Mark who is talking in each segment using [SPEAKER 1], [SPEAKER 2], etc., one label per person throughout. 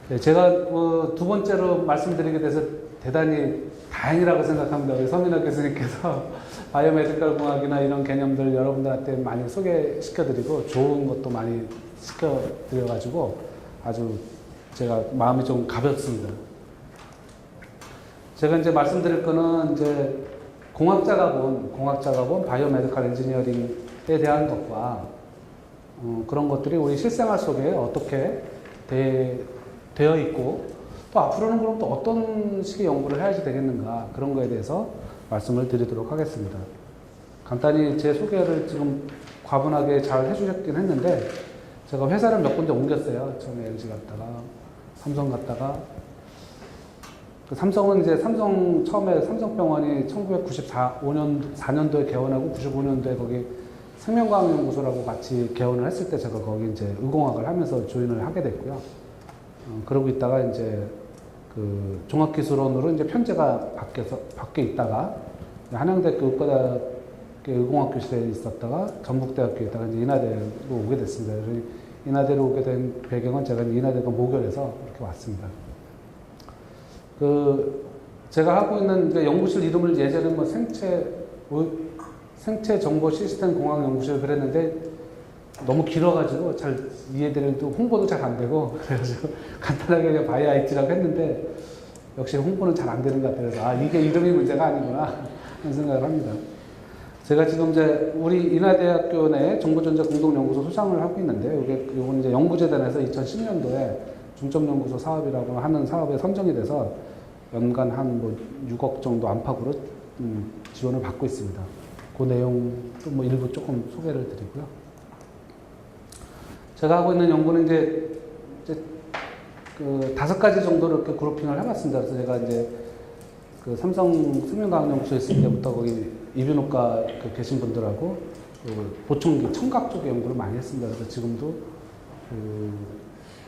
[SPEAKER 1] 네, 제가 두 번째로 말씀드리게 돼서 대단히 다행이라고 생각합니다. 우리 서민아 교수님께서 바이오메디컬 공학이나 이런 개념들 여러분들한테 많이 소개시켜드리고 좋은 것도 많이 시켜드려가지고 아주 제가 마음이 좀 가볍습니다. 제가 이제 말씀드릴 거는 이제 공학자가 본 바이오메디컬 엔지니어링에 대한 것과 그런 것들이 우리 실생활 속에 어떻게 되어 있고 또 앞으로는 그럼 또 어떤 식의 연구를 해야지 되겠는가 그런 거에 대해서 말씀을 드리도록 하겠습니다. 간단히 제 소개를 지금 과분하게 잘 해주셨긴 했는데 제가 회사를 몇 군데 옮겼어요. 처음에 LG 갔다가 삼성 갔다가 삼성은 이제 처음에 삼성병원이 1994년도에 개원하고 95년도에 거기 생명과학연구소라고 같이 개원을 했을 때 제가 거기 이제 의공학을 하면서 조인을 하게 됐고요. 그러고 있다가 이제 그 종합기술원으로 이제 편제가 바뀌어 있다가 한양대학교 의과대학교 의공학교실에 있었다가 전북대학교에 있다가 이제 인하대로 오게 됐습니다. 인하대로 오게 된 배경은 제가 인하대가 모결해서 이렇게 왔습니다. 제가 하고 있는 이제 연구실 이름을 예전에 생체 정보 시스템 공학 연구실 그랬는데 너무 길어가지고 잘 이해드리도 홍보도 잘 안 되고 그래가지고 간단하게 그냥 바이 IT라고 했는데 역시 홍보는 잘 안 되는 것 같아요. 그래서 이게 이름이 문제가 아니구나 하는 생각을 합니다. 제가 지금 이제 우리 인하대학교 내 정보전자 공동연구소 소장을 하고 있는데 이건 이제 연구재단에서 2010년도에 중점연구소 사업이라고 하는 사업에 선정이 돼서 연간 한 6억 정도 안팎으로 지원을 받고 있습니다. 그 내용도 일부 조금 소개를 드리고요. 제가 하고 있는 연구는 이제 그 5가지 정도로 이렇게 그룹핑을 해봤습니다. 그래서 제가 이제 그 삼성 생명과학연구소에 있을 때부터 거기 이비인후과 계신 분들하고 그 보청기, 청각 쪽의 연구를 많이 했습니다. 그래서 지금도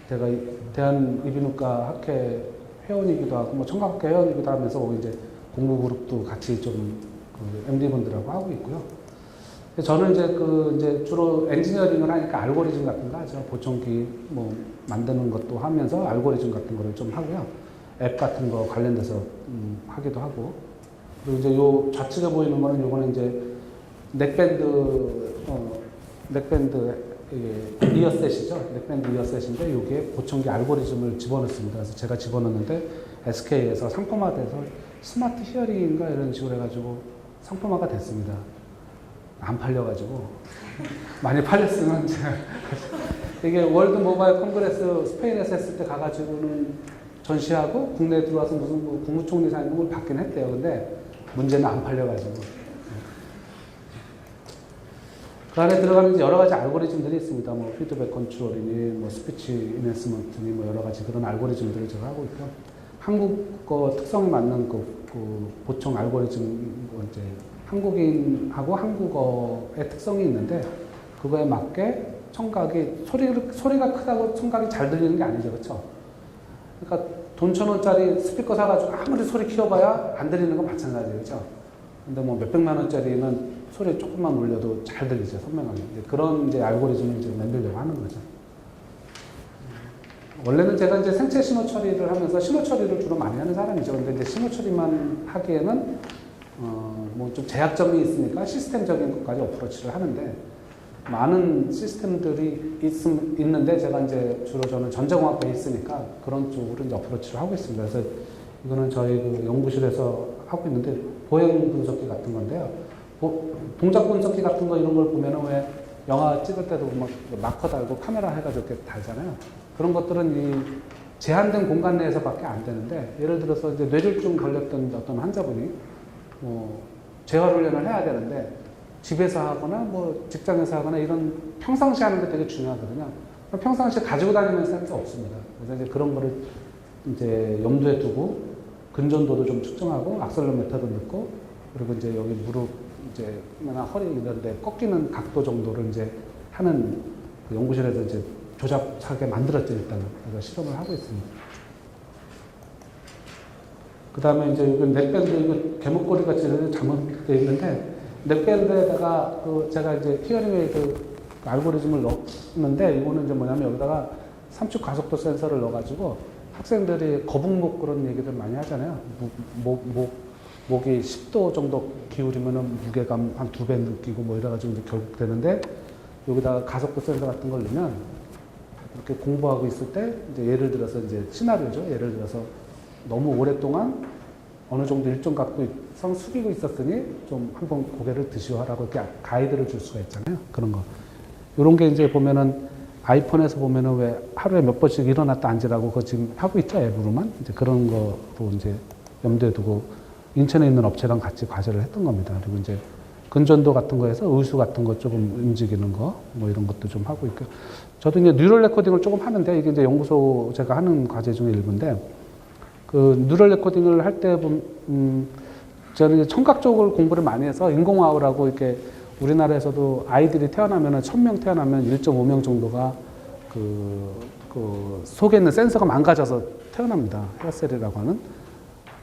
[SPEAKER 1] 제가 대한이비인후과 학회 회원이기도 하고 청각학회 회원이기도 하면서 거기 이제 공부 그룹도 같이 좀 MD분들하고 하고 있고요. 저는 이제 주로 엔지니어링을 하니까 알고리즘 같은 거 하죠. 보청기 만드는 것도 하면서 알고리즘 같은 거를 좀 하고요. 앱 같은 거 관련돼서 하기도 하고. 그리고 이제 요 좌측에 보이는 거는 요거는 이제 넥밴드 이어셋이죠. 넥밴드 이어셋인데 여기에 보청기 알고리즘을 집어넣습니다. 그래서 제가 집어넣는데 SK에서 상품화돼서 스마트 히어링인가 이런 식으로 해가지고 상품화가 됐습니다. 안 팔려가지고 많이 팔렸으면 제가 이게 월드 모바일 콩그레스 스페인에서 했을 때 가가지고는 전시하고 국내에 들어와서 무슨 국무총리 상임을 받긴 했대요. 근데 문제는 안 팔려가지고 그 안에 들어가는 여러 가지 알고리즘들이 있습니다. 피드백 컨트롤이니 스피치 인핸스먼트니 여러 가지 그런 알고리즘들을 제가 하고 있고요. 한국어 특성에 맞는 그 보청 알고리즘 이제 한국인하고 한국어의 특성이 있는데 그거에 맞게 청각이 소리가 크다고 청각이 잘 들리는 게 아니죠, 그렇죠? 그러니까 돈 1,000원짜리 스피커 사가지고 아무리 소리 키워봐야 안 들리는 건 마찬가지예요, 그렇죠? 근데 몇백만 원짜리는 소리 조금만 올려도 잘 들리죠, 선명하게. 그런 이제 알고리즘을 이제 만들려고 하는 거죠. 원래는 제가 이제 생체 신호 처리를 하면서 신호 처리를 주로 많이 하는 사람이죠. 근데 이제 신호 처리만 하기에는 좀 제약점이 있으니까 시스템적인 것까지 어프로치를 하는데 많은 시스템들이 있는데 제가 이제 주로 저는 전자공학 베이스니까 그런 쪽으로 이제 어프로치를 하고 있습니다. 그래서 이거는 저희 그 연구실에서 하고 있는데 보행 분석기 같은 건데요. 동작 분석기 같은 거 이런 걸 보면은 왜 영화 찍을 때도 마커 달고 카메라 해가지고 이렇게 달잖아요. 그런 것들은 이 제한된 공간 내에서밖에 안 되는데 예를 들어서 이제 뇌졸중 걸렸던 어떤 환자분이 재활훈련을 해야 되는데 집에서 하거나 직장에서 하거나 이런 평상시 하는 게 되게 중요하거든요. 평상시에 가지고 다니면서 할 게 없습니다. 그래서 이제 그런 거를 이제 염두에 두고 근전도도 좀 측정하고 악셀로미터도 넣고 그리고 이제 여기 무릎 이제 허리 이런 데 꺾이는 각도 정도를 이제 하는 그 연구실에서 이제 조잡하게 만들었죠, 일단은. 그래서 실험을 하고 있습니다. 그 다음에 이제 이건 넥밴드, 이거 개목걸이 같이 잘못되어 있는데, 넥밴드에다가 제가 이제 히어링 에이드 알고리즘을 넣었는데, 이거는 이제 뭐냐면 여기다가 삼축 가속도 센서를 넣어가지고 학생들이 거북목 그런 얘기들 많이 하잖아요. 목이 10도 정도 기울이면은 무게감 한 2배 느끼고 뭐 이래가지고 이제 결국 되는데 여기다가 가속도 센서 같은 걸 넣으면 이렇게 공부하고 있을 때 이제 예를 들어서 이제 시나리오죠. 예를 들어서 너무 오랫동안 어느 정도 일정 각도성 숙이고 있었으니 좀 한번 고개를 드시오 하라고 이렇게 가이드를 줄 수가 있잖아요. 그런 거. 이런 게 이제 보면은 아이폰에서 보면은 왜 하루에 몇 번씩 일어났다 앉으라고 그거 지금 하고 있죠. 앱으로만. 이제 그런 거로 이제 염두에 두고 인천에 있는 업체랑 같이 과제를 했던 겁니다. 그리고 이제 근전도 같은 거에서 의수 같은 거 조금 움직이는 거 뭐 이런 것도 좀 하고 있고 저도 이제 뉴럴 레코딩을 조금 하는데 이게 이제 연구소 제가 하는 과제 중에 일부인데 그 뉴럴 레코딩을 할 때 저는 이제 청각 쪽을 공부를 많이 해서 인공화학이라고 이렇게 우리나라에서도 아이들이 태어나면은 1000명 태어나면 1.5명 정도가 그 속에 있는 센서가 망가져서 태어납니다. 헤어셀이라고 하는.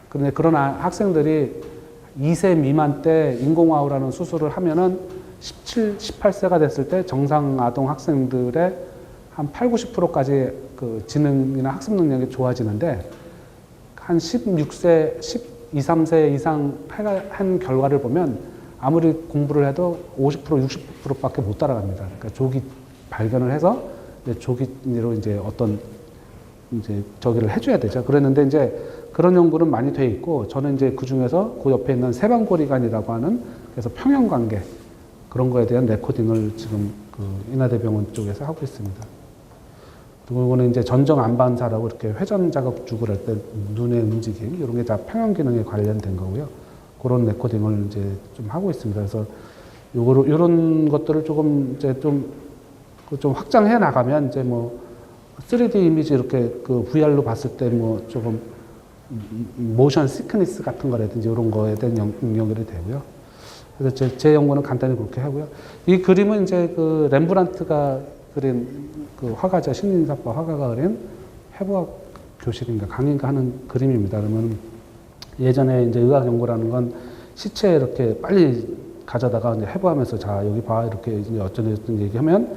[SPEAKER 1] 그런데 그런 학생들이 2세 미만 때 인공화우라는 수술을 하면은 17, 18세가 됐을 때 정상 아동 학생들의 한 8, 90%까지 그 지능이나 학습 능력이 좋아지는데 한 16세, 12, 3세 이상 한 결과를 보면 아무리 공부를 해도 50%, 60%밖에 못 따라갑니다. 그러니까 조기 발견을 해서 이제 조기로 이제 어떤 이제 저기를 해줘야 되죠. 그랬는데 이제 그런 연구는 많이 돼 있고 저는 이제 그 중에서 그 옆에 있는 세방고리관이라고 하는 그래서 평형관계 그런 거에 대한 레코딩을 지금 그 인하대병원 쪽에서 하고 있습니다. 그리고 이거는 이제 전정 안반사라고 이렇게 회전 자극 주고 할 때 눈의 움직임 이런 게 다 평형 기능에 관련된 거고요. 그런 레코딩을 이제 좀 하고 있습니다. 그래서 요거로 이런 것들을 조금 이제 좀 확장해 나가면 이제 뭐 3D 이미지 이렇게 그 VR로 봤을 때 뭐 조금 모션 시크니스 같은 거라든지 이런 거에 대한 연결이 되고요. 그래서 제 연구는 간단히 그렇게 하고요. 이 그림은 이제 그 렘브란트가 그린 그 화가죠. 식민사파 화가가 그린 해부학 교실인가 강의인가 하는 그림입니다. 그러면 예전에 이제 의학 연구라는 건 시체 이렇게 빨리 가져다가 이제 해부하면서 자 여기 봐 이렇게 이제 어쩌는 얘기하면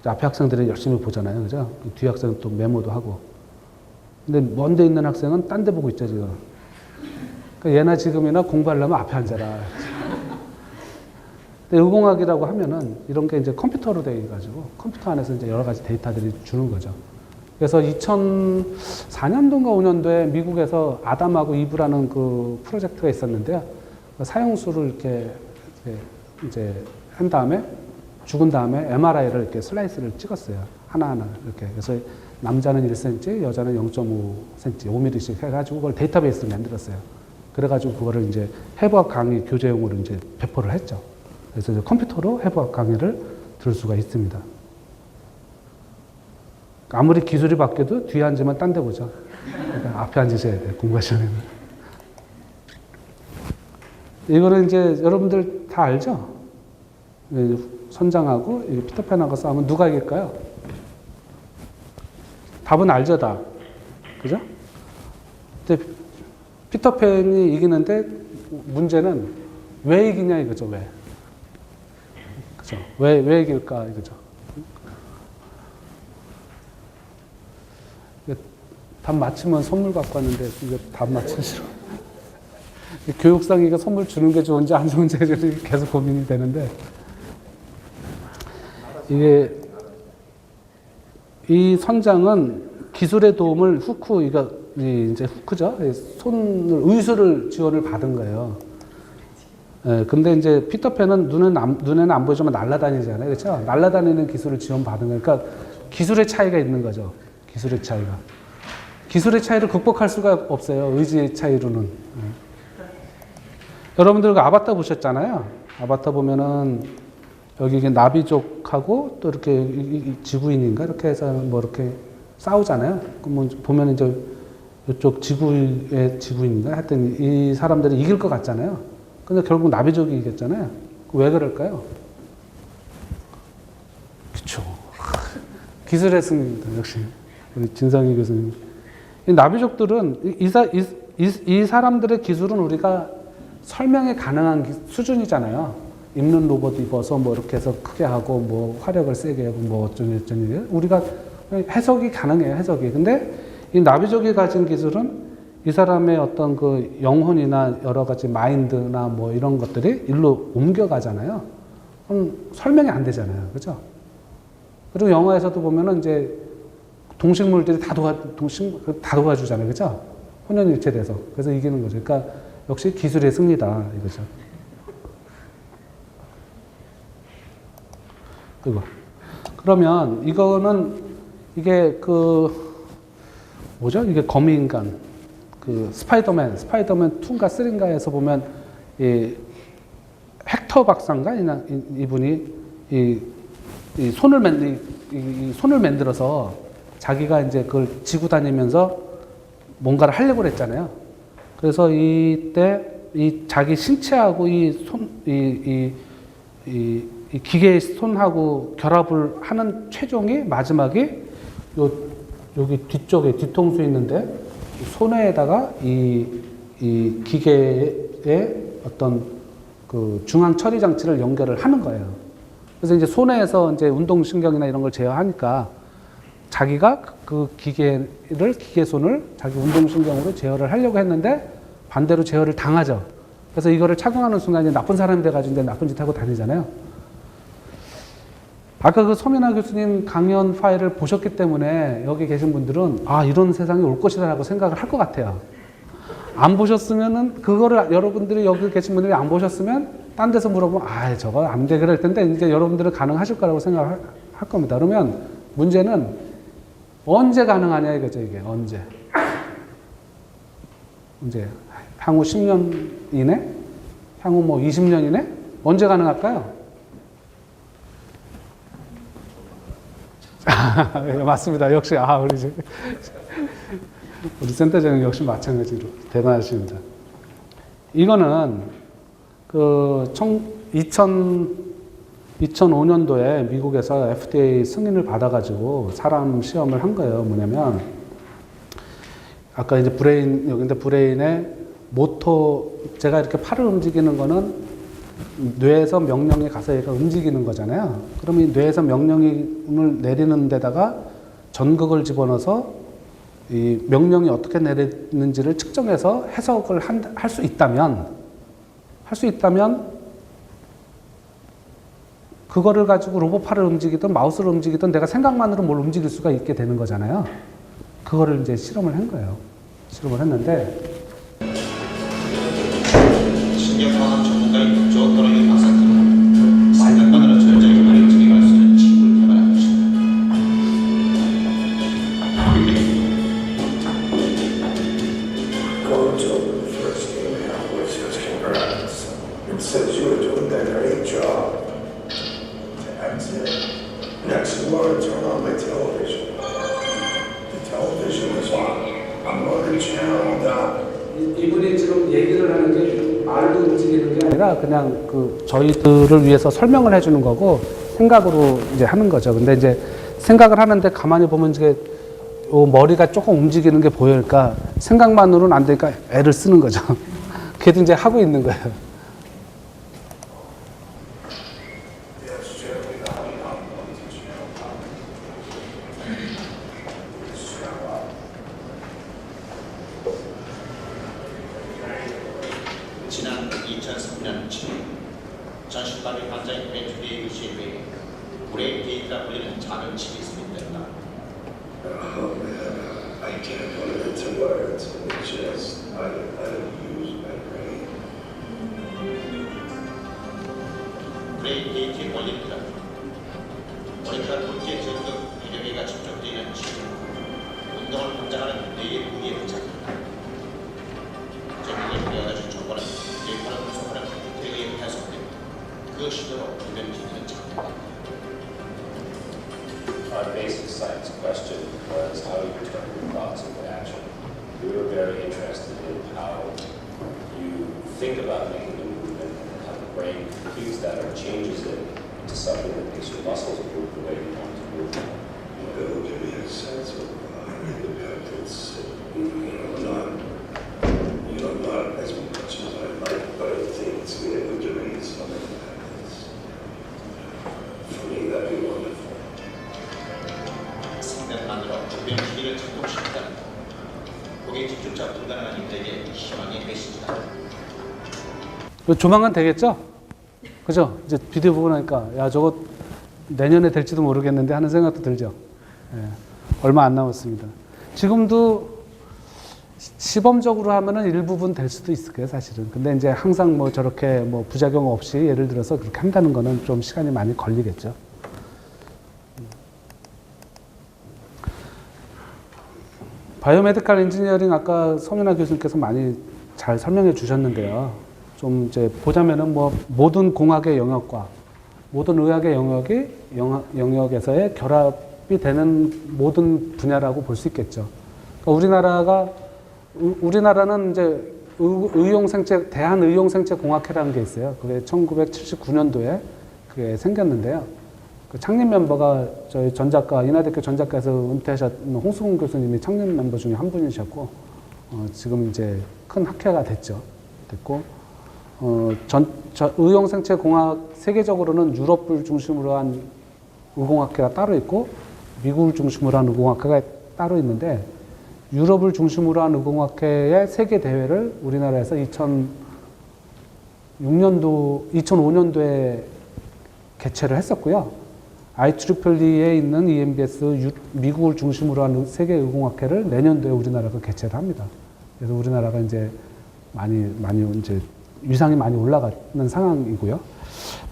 [SPEAKER 1] 앞에 학생들이 열심히 보잖아요, 그죠? 뒤 학생은 또 메모도 하고. 근데 먼데 있는 학생은 딴 데 보고 있죠 지금. 그러니까 예나 지금이나 공부하려면 앞에 앉아라. 근데 의공학이라고 하면은 이런 게 이제 컴퓨터로 되어 가지고 컴퓨터 안에서 이제 여러 가지 데이터들이 주는 거죠. 그래서 2004년도인가 5년도에 미국에서 아담하고 이브라는 그 프로젝트가 있었는데요. 사형수를 이렇게 이제 한 다음에 죽은 다음에 MRI를 이렇게 슬라이스를 찍었어요. 하나하나 이렇게. 그래서 남자는 1cm, 여자는 0.5cm, 5mm씩 해가지고 그걸 데이터베이스를 만들었어요. 그래가지고 그거를 이제 해부학 강의 교재용으로 이제 배포를 했죠. 그래서 이제 컴퓨터로 해부학 강의를 들을 수가 있습니다. 아무리 기술이 바뀌어도 뒤에 앉으면 딴 데 보죠. 그러니까 앞에 앉으셔야 돼요. 공부하시면. 이거는 이제 여러분들 다 알죠? 선장하고 피터팬하고 싸우면 누가 이길까요? 답은 알죠, 다. 그죠? 근데 피터팬이 이기는데 문제는 왜 이기냐 이거죠, 왜. 그죠? 왜 이길까 이거죠. 답 맞히면 선물 갖고 왔는데 이거 답 맞추시러. 교육상 이거 선물 주는 게 좋은지 안 좋은지 계속 고민이 되는데 이게 이 선장은 기술의 도움을 이거 이제 후크죠. 손을 의수를 지원을 받은 거예요. 예, 근데 이제 피터팬은 눈에는 안 보이지만 날아다니잖아요. 그렇죠? 날아다니는 기술을 지원받은 거예요. 그러니까 기술의 차이가 있는 거죠. 기술의 차이가. 기술의 차이를 극복할 수가 없어요. 의지의 차이로는. 예. 여러분들 그 아바타 보셨잖아요. 아바타 보면은 여기 이게 나비족하고 또 이렇게 지구인인가 이렇게 해서 뭐 이렇게 싸우잖아요. 그럼 보면 이제 이쪽 지구의 지구인인가 하여튼 이 사람들이 이길 것 같잖아요. 근데 결국 나비족이 이겼잖아요. 왜 그럴까요? 그쵸. 기술의 승리입니다. 역시 우리 진성희 교수님. 이 나비족들은 이 사람들의 기술은 우리가 설명이 가능한 수준이잖아요. 입는 로봇 입어서 뭐 이렇게 해서 크게 하고 뭐 화력을 세게 하고 뭐 어쩌니 우리가 해석이 가능해요. 해석이. 근데 이 나비족이 가진 기술은 이 사람의 어떤 그 영혼이나 여러 가지 마인드나 뭐 이런 것들이 일로 옮겨가잖아요. 그럼 설명이 안 되잖아요. 그죠? 그리고 영화에서도 보면은 이제 동식물들이 다 도와주잖아요. 그죠? 혼연일체돼서. 그래서 이기는 거죠. 그러니까 역시 기술의 승리다. 이거죠. 그거. 그러면 이거는 이게 그 뭐죠? 이게 거미인간 그 스파이더맨 2인가 3인가에서 보면 이 헥터 박사인가 이분이 이 손을 만들어서 자기가 이제 그걸 지고 다니면서 뭔가를 하려고 했잖아요. 그래서 이때 이 자기 신체하고 이 기계의 손하고 결합을 하는 최종이 마지막에 여기 뒤쪽에 뒤통수에 있는데 손에다가 이 기계의 어떤 그 중앙 처리 장치를 연결을 하는 거예요. 그래서 이제 손에서 이제 운동신경이나 이런 걸 제어하니까 자기가 그 기계 손을 자기 운동신경으로 제어를 하려고 했는데 반대로 제어를 당하죠. 그래서 이거를 착용하는 순간 나쁜 사람이 돼가지고 이제 나쁜 짓 하고 다니잖아요. 아까 그 서민아 교수님 강연 파일을 보셨기 때문에 여기 계신 분들은 아, 이런 세상이 올 것이다라고 생각을 할 것 같아요. 안 보셨으면은 그거를 여러분들이 여기 계신 분들이 안 보셨으면 딴 데서 물어보면 아, 저거 안 돼 그럴 텐데 이제 여러분들은 가능하실 거라고 생각할 겁니다. 그러면 문제는 언제 가능하냐 이거죠. 이게 언제 향후 10년 이내? 향후 뭐 20년 이내? 언제 가능할까요? 맞습니다. 역시 우리 센터장님 역시 마찬가지로 대단하십니다. 이거는 그 2005년도에 미국에서 FDA 승인을 받아가지고 사람 시험을 한 거예요. 뭐냐면 아까 이제 브레인의 모토, 제가 이렇게 팔을 움직이는 거는 뇌에서 명령이 가서 얘가 움직이는 거잖아요. 그러면 이 뇌에서 명령을 내리는 데다가 전극을 집어넣어서 이 명령이 어떻게 내리는지를 측정해서 해석을 할 수 있다면 그거를 가지고 로봇팔을 움직이든 마우스를 움직이든 내가 생각만으로 뭘 움직일 수가 있게 되는 거잖아요. 그거를 이제 실험을 한 거예요. 실험을 했는데
[SPEAKER 2] 신경과학 전문가인 조토로이 박사님은 생각만으로 전적인 말을 증명할 수 있는 칩을 개발한 것입니다.
[SPEAKER 3] Go to the first email, which is congrats. It says you were doing a great job. That's it. Next, I'm going to turn on my television. The television is on. I'm going to channel down.
[SPEAKER 1] 이분이 지금 얘기를 하는 게 말도 움직이는 게 아니라 그냥 그 저희들을 위해서 설명을 해주는 거고 생각으로 이제 하는 거죠. 근데 이제 생각을 하는데 가만히 보면 이제 머리가 조금 움직이는 게 보여니까 생각만으로는 안 되니까 애를 쓰는 거죠. 그래도 이제 하고 있는 거예요.
[SPEAKER 2] 지난 2003년 7월 전신마비 환자인 벤투리의 의식에 의해 브레인 게이트라 불리는 작은 칩이 삽입된다.
[SPEAKER 3] Oh man, I can't put it into words. It's just, I don't use my brain.
[SPEAKER 2] 브레인 게이트에 몰립니다. 모니터 본체 전극 비료기가 집중되는 칩은 운동을 권장하는 뇌의 부위에 부착합니다. 전극을 내어준 정보는 데이터를 분석하는 컴퓨터에 의해 해석됩니다. 그 시대로 변기는 작동합니다.
[SPEAKER 4] Our basic science question was how you turn your thoughts into action. We were very interested in how you think about making a movement and how the brain computes that or changes it into something that makes your muscles move the way you want to move.
[SPEAKER 3] It will give me a sense of independence. Not as much as I like, but I think it's going to give me some independence. For me, that'd be wonderful.
[SPEAKER 2] 생각만으로 변기를 작동시키다 고객 집중차 불가능한 인들에게 희망의 메시지다.
[SPEAKER 1] 조만간 되겠죠? 그죠? 이제 비디오 보고 나니까 야 저거 내년에 될지도 모르겠는데 하는 생각도 들죠. 예, 얼마 안 남았습니다. 지금도 시범적으로 하면은 일부분 될 수도 있을 거예요, 사실은. 근데 이제 항상 뭐 저렇게 뭐 부작용 없이 예를 들어서 그렇게 한다는 거는 좀 시간이 많이 걸리겠죠. 바이오메디컬 엔지니어링 아까 서민아 교수님께서 많이 잘 설명해 주셨는데요. 좀 이제 보자면은 뭐 모든 공학의 영역과 모든 의학의 영역에서의 결합이 되는 모든 분야라고 볼 수 있겠죠. 그러니까 우리나라는 이제 대한의용생체공학회라는 게 있어요. 그게 1979년도에 그게 생겼는데요. 그 창립 멤버가 저희 전작가, 인하대학교 전작가에서 은퇴하셨던 홍수근 교수님이 창립 멤버 중에 한 분이셨고, 지금 이제 큰 학회가 됐고, 의용생체공학 세계적으로는 유럽을 중심으로 한 의공학회가 따로 있고, 미국을 중심으로 한 의공학회가 따로 있는데, 유럽을 중심으로 한 의공학회의 세계 대회를 우리나라에서 2005년도에 개최를 했었고요. IEEE에 있는 EMBS 미국을 중심으로 하는 세계 의공학회를 내년도에 우리나라가 개최를 합니다. 그래서 우리나라가 이제 많이 이제 위상이 많이 올라가는 상황이고요.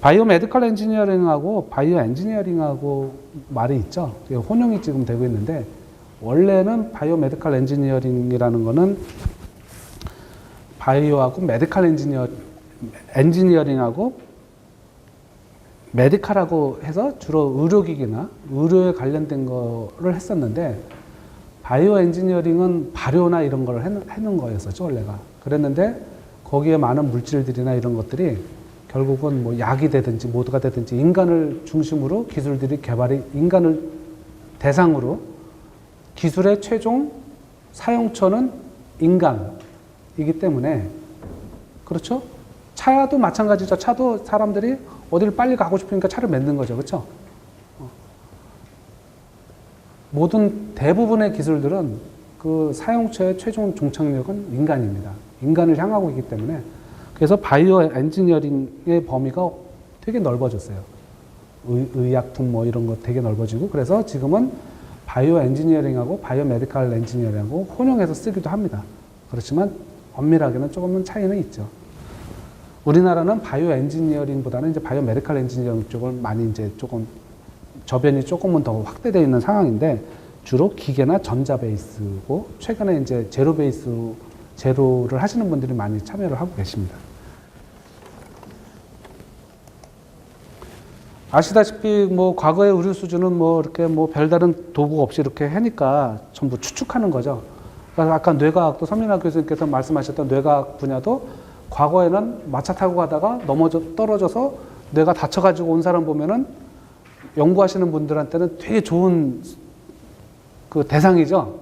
[SPEAKER 1] 바이오메디컬 엔지니어링하고 바이오 엔지니어링하고 말이 있죠. 혼용이 지금 되고 있는데 원래는 바이오메디컬 엔지니어링이라는 거는 바이오하고 메디컬 엔지니어링하고 메디컬하고 해서 주로 의료기기나 의료에 관련된 거를 했었는데 바이오 엔지니어링은 발효나 이런 걸 해놓은 거였었죠, 원래가. 그랬는데 거기에 많은 물질들이나 이런 것들이 결국은 뭐 약이 되든지 모두가 되든지 인간을 중심으로 기술들이 인간을 대상으로 기술의 최종 사용처는 인간이기 때문에 그렇죠? 차도 마찬가지죠. 차도 사람들이 어디를 빨리 가고 싶으니까 차를 만든 거죠. 그렇죠? 모든 대부분의 기술들은 그 사용처의 최종 종착역은 인간입니다. 인간을 향하고 있기 때문에 그래서 바이오 엔지니어링의 범위가 되게 넓어졌어요. 의약품 뭐 이런 거 되게 넓어지고 그래서 지금은 바이오 엔지니어링하고 바이오 메디컬 엔지니어링하고 혼용해서 쓰기도 합니다. 그렇지만 엄밀하게는 조금은 차이는 있죠. 우리나라는 바이오 엔지니어링보다는 이제 바이오 메디컬 엔지니어링 쪽을 많이 이제 조금 저변이 조금은 더 확대되어 있는 상황인데 주로 기계나 전자 베이스고 최근에 이제 제로를 하시는 분들이 많이 참여를 하고 계십니다. 아시다시피 뭐 과거의 의료 수준은 뭐 이렇게 뭐 별다른 도구 없이 이렇게 하니까 전부 추측하는 거죠. 그래서 아까 뇌과학도 서민아 교수님께서 말씀하셨던 뇌과학 분야도 과거에는 마차 타고 가다가 떨어져서 뇌가 다쳐가지고 온 사람 보면은 연구하시는 분들한테는 되게 좋은 그 대상이죠.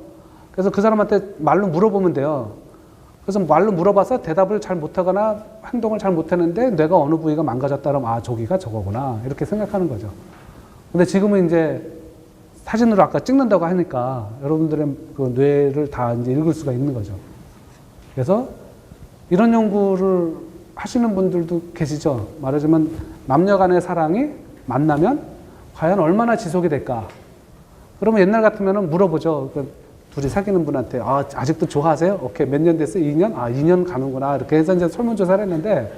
[SPEAKER 1] 그래서 그 사람한테 말로 물어보면 돼요. 그래서 말로 물어봐서 대답을 잘 못하거나 행동을 잘 못하는데 뇌가 어느 부위가 망가졌다 그러면 아 저기가 저거구나 이렇게 생각하는 거죠. 근데 지금은 이제 사진으로 아까 찍는다고 하니까 여러분들의 그 뇌를 다 이제 읽을 수가 있는 거죠. 그래서 이런 연구를 하시는 분들도 계시죠. 말하자면 남녀 간의 사랑이 만나면 과연 얼마나 지속이 될까? 그러면 옛날 같으면 물어보죠. 둘이 사귀는 분한테 아직도 좋아하세요? 오케이. 몇 년 됐어요? 2년? 2년 가는구나. 이렇게 해서 이제 설문조사를 했는데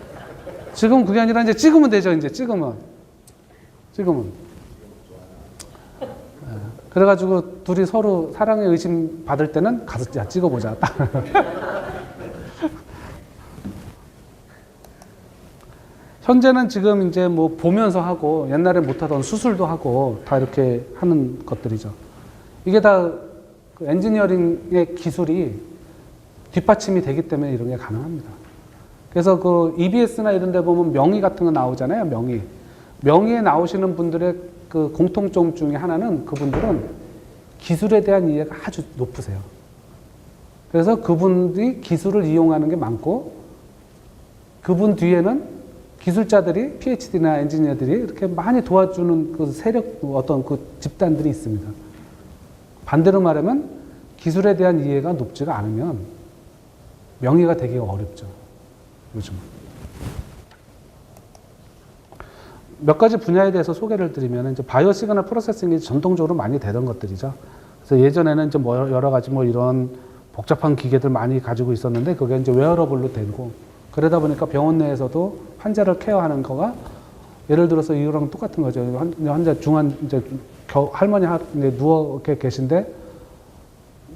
[SPEAKER 1] 지금 그게 아니라 이제 찍으면 되죠. 이제 찍으면. 그래가지고 둘이 서로 사랑에 의심 받을 때는 가서 야 찍어보자. 현재는 지금 이제 뭐 보면서 하고 옛날에 못하던 수술도 하고 다 이렇게 하는 것들이죠. 이게 다 그 엔지니어링의 기술이 뒷받침이 되기 때문에 이런 게 가능합니다. 그래서 그 EBS나 이런 데 보면 명의 같은 거 나오잖아요. 명의에 나오시는 분들의 그 공통점 중에 하나는 그분들은 기술에 대한 이해가 아주 높으세요. 그래서 그분들이 기술을 이용하는 게 많고 그분 뒤에는 기술자들이 PhD나 엔지니어들이 이렇게 많이 도와주는 그 세력 어떤 그 집단들이 있습니다. 반대로 말하면 기술에 대한 이해가 높지가 않으면 명예가 되기가 어렵죠. 요즘. 몇 가지 분야에 대해서 소개를 드리면 이제 바이오 시그널 프로세싱이 전통적으로 많이 되던 것들이죠. 그래서 예전에는 이제 뭐 여러 가지 뭐 이런 복잡한 기계들 많이 가지고 있었는데 그게 이제 웨어러블로 되고 그러다 보니까 병원 내에서도 환자를 케어하는 거가 예를 들어서 이거랑 똑같은 거죠. 환자 이제 할머니 이제 누워 계신데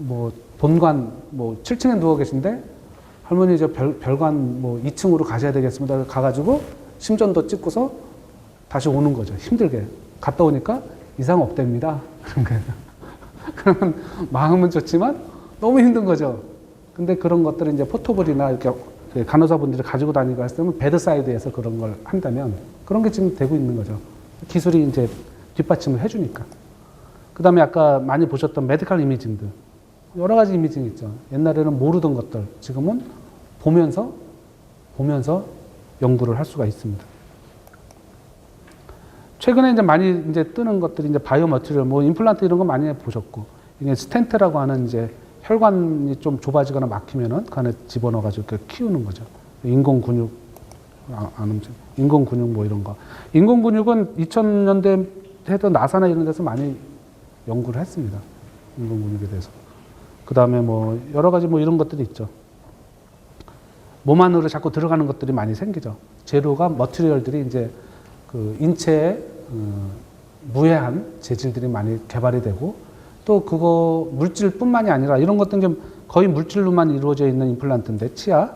[SPEAKER 1] 뭐 본관 뭐 7층에 누워 계신데 할머니 이제 별관 뭐 2층으로 가셔야 되겠습니다. 가가지고 심전도 찍고서 다시 오는 거죠. 힘들게. 갔다 오니까 이상 없답니다. 그러면 마음은 좋지만 너무 힘든 거죠. 근데 그런 것들을 이제 포터블이나 이렇게 간호사분들이 가지고 다니고 했으면 베드사이드에서 그런 걸 한다면 그런 게 지금 되고 있는 거죠. 기술이 이제 뒷받침을 해주니까. 그 다음에 아까 많이 보셨던 메디컬 이미징들. 여러 가지 이미징 있죠. 옛날에는 모르던 것들. 지금은 보면서 연구를 할 수가 있습니다. 최근에 이제 많이 이제 뜨는 것들이 이제 바이오 머티리얼, 뭐 임플란트 이런 거 많이 보셨고, 이게 스텐트라고 하는 이제 혈관이 좀 좁아지거나 막히면은 그 안에 집어넣어가지고 이렇게 키우는 거죠. 인공 근육, 인공 근육 뭐 이런 거. 인공 근육은 2000년대 해도 나사나 이런 데서 많이 연구를 했습니다. 인공 근육에 대해서. 그 다음에 뭐 여러 가지 뭐 이런 것들이 있죠. 몸 안으로 자꾸 들어가는 것들이 많이 생기죠. 재료가 머티리얼들이 이제 그 인체에 무해한 재질들이 많이 개발이 되고 또 그거 물질뿐만이 아니라 이런 것들은 좀 거의 물질로만 이루어져 있는 임플란트인데 치아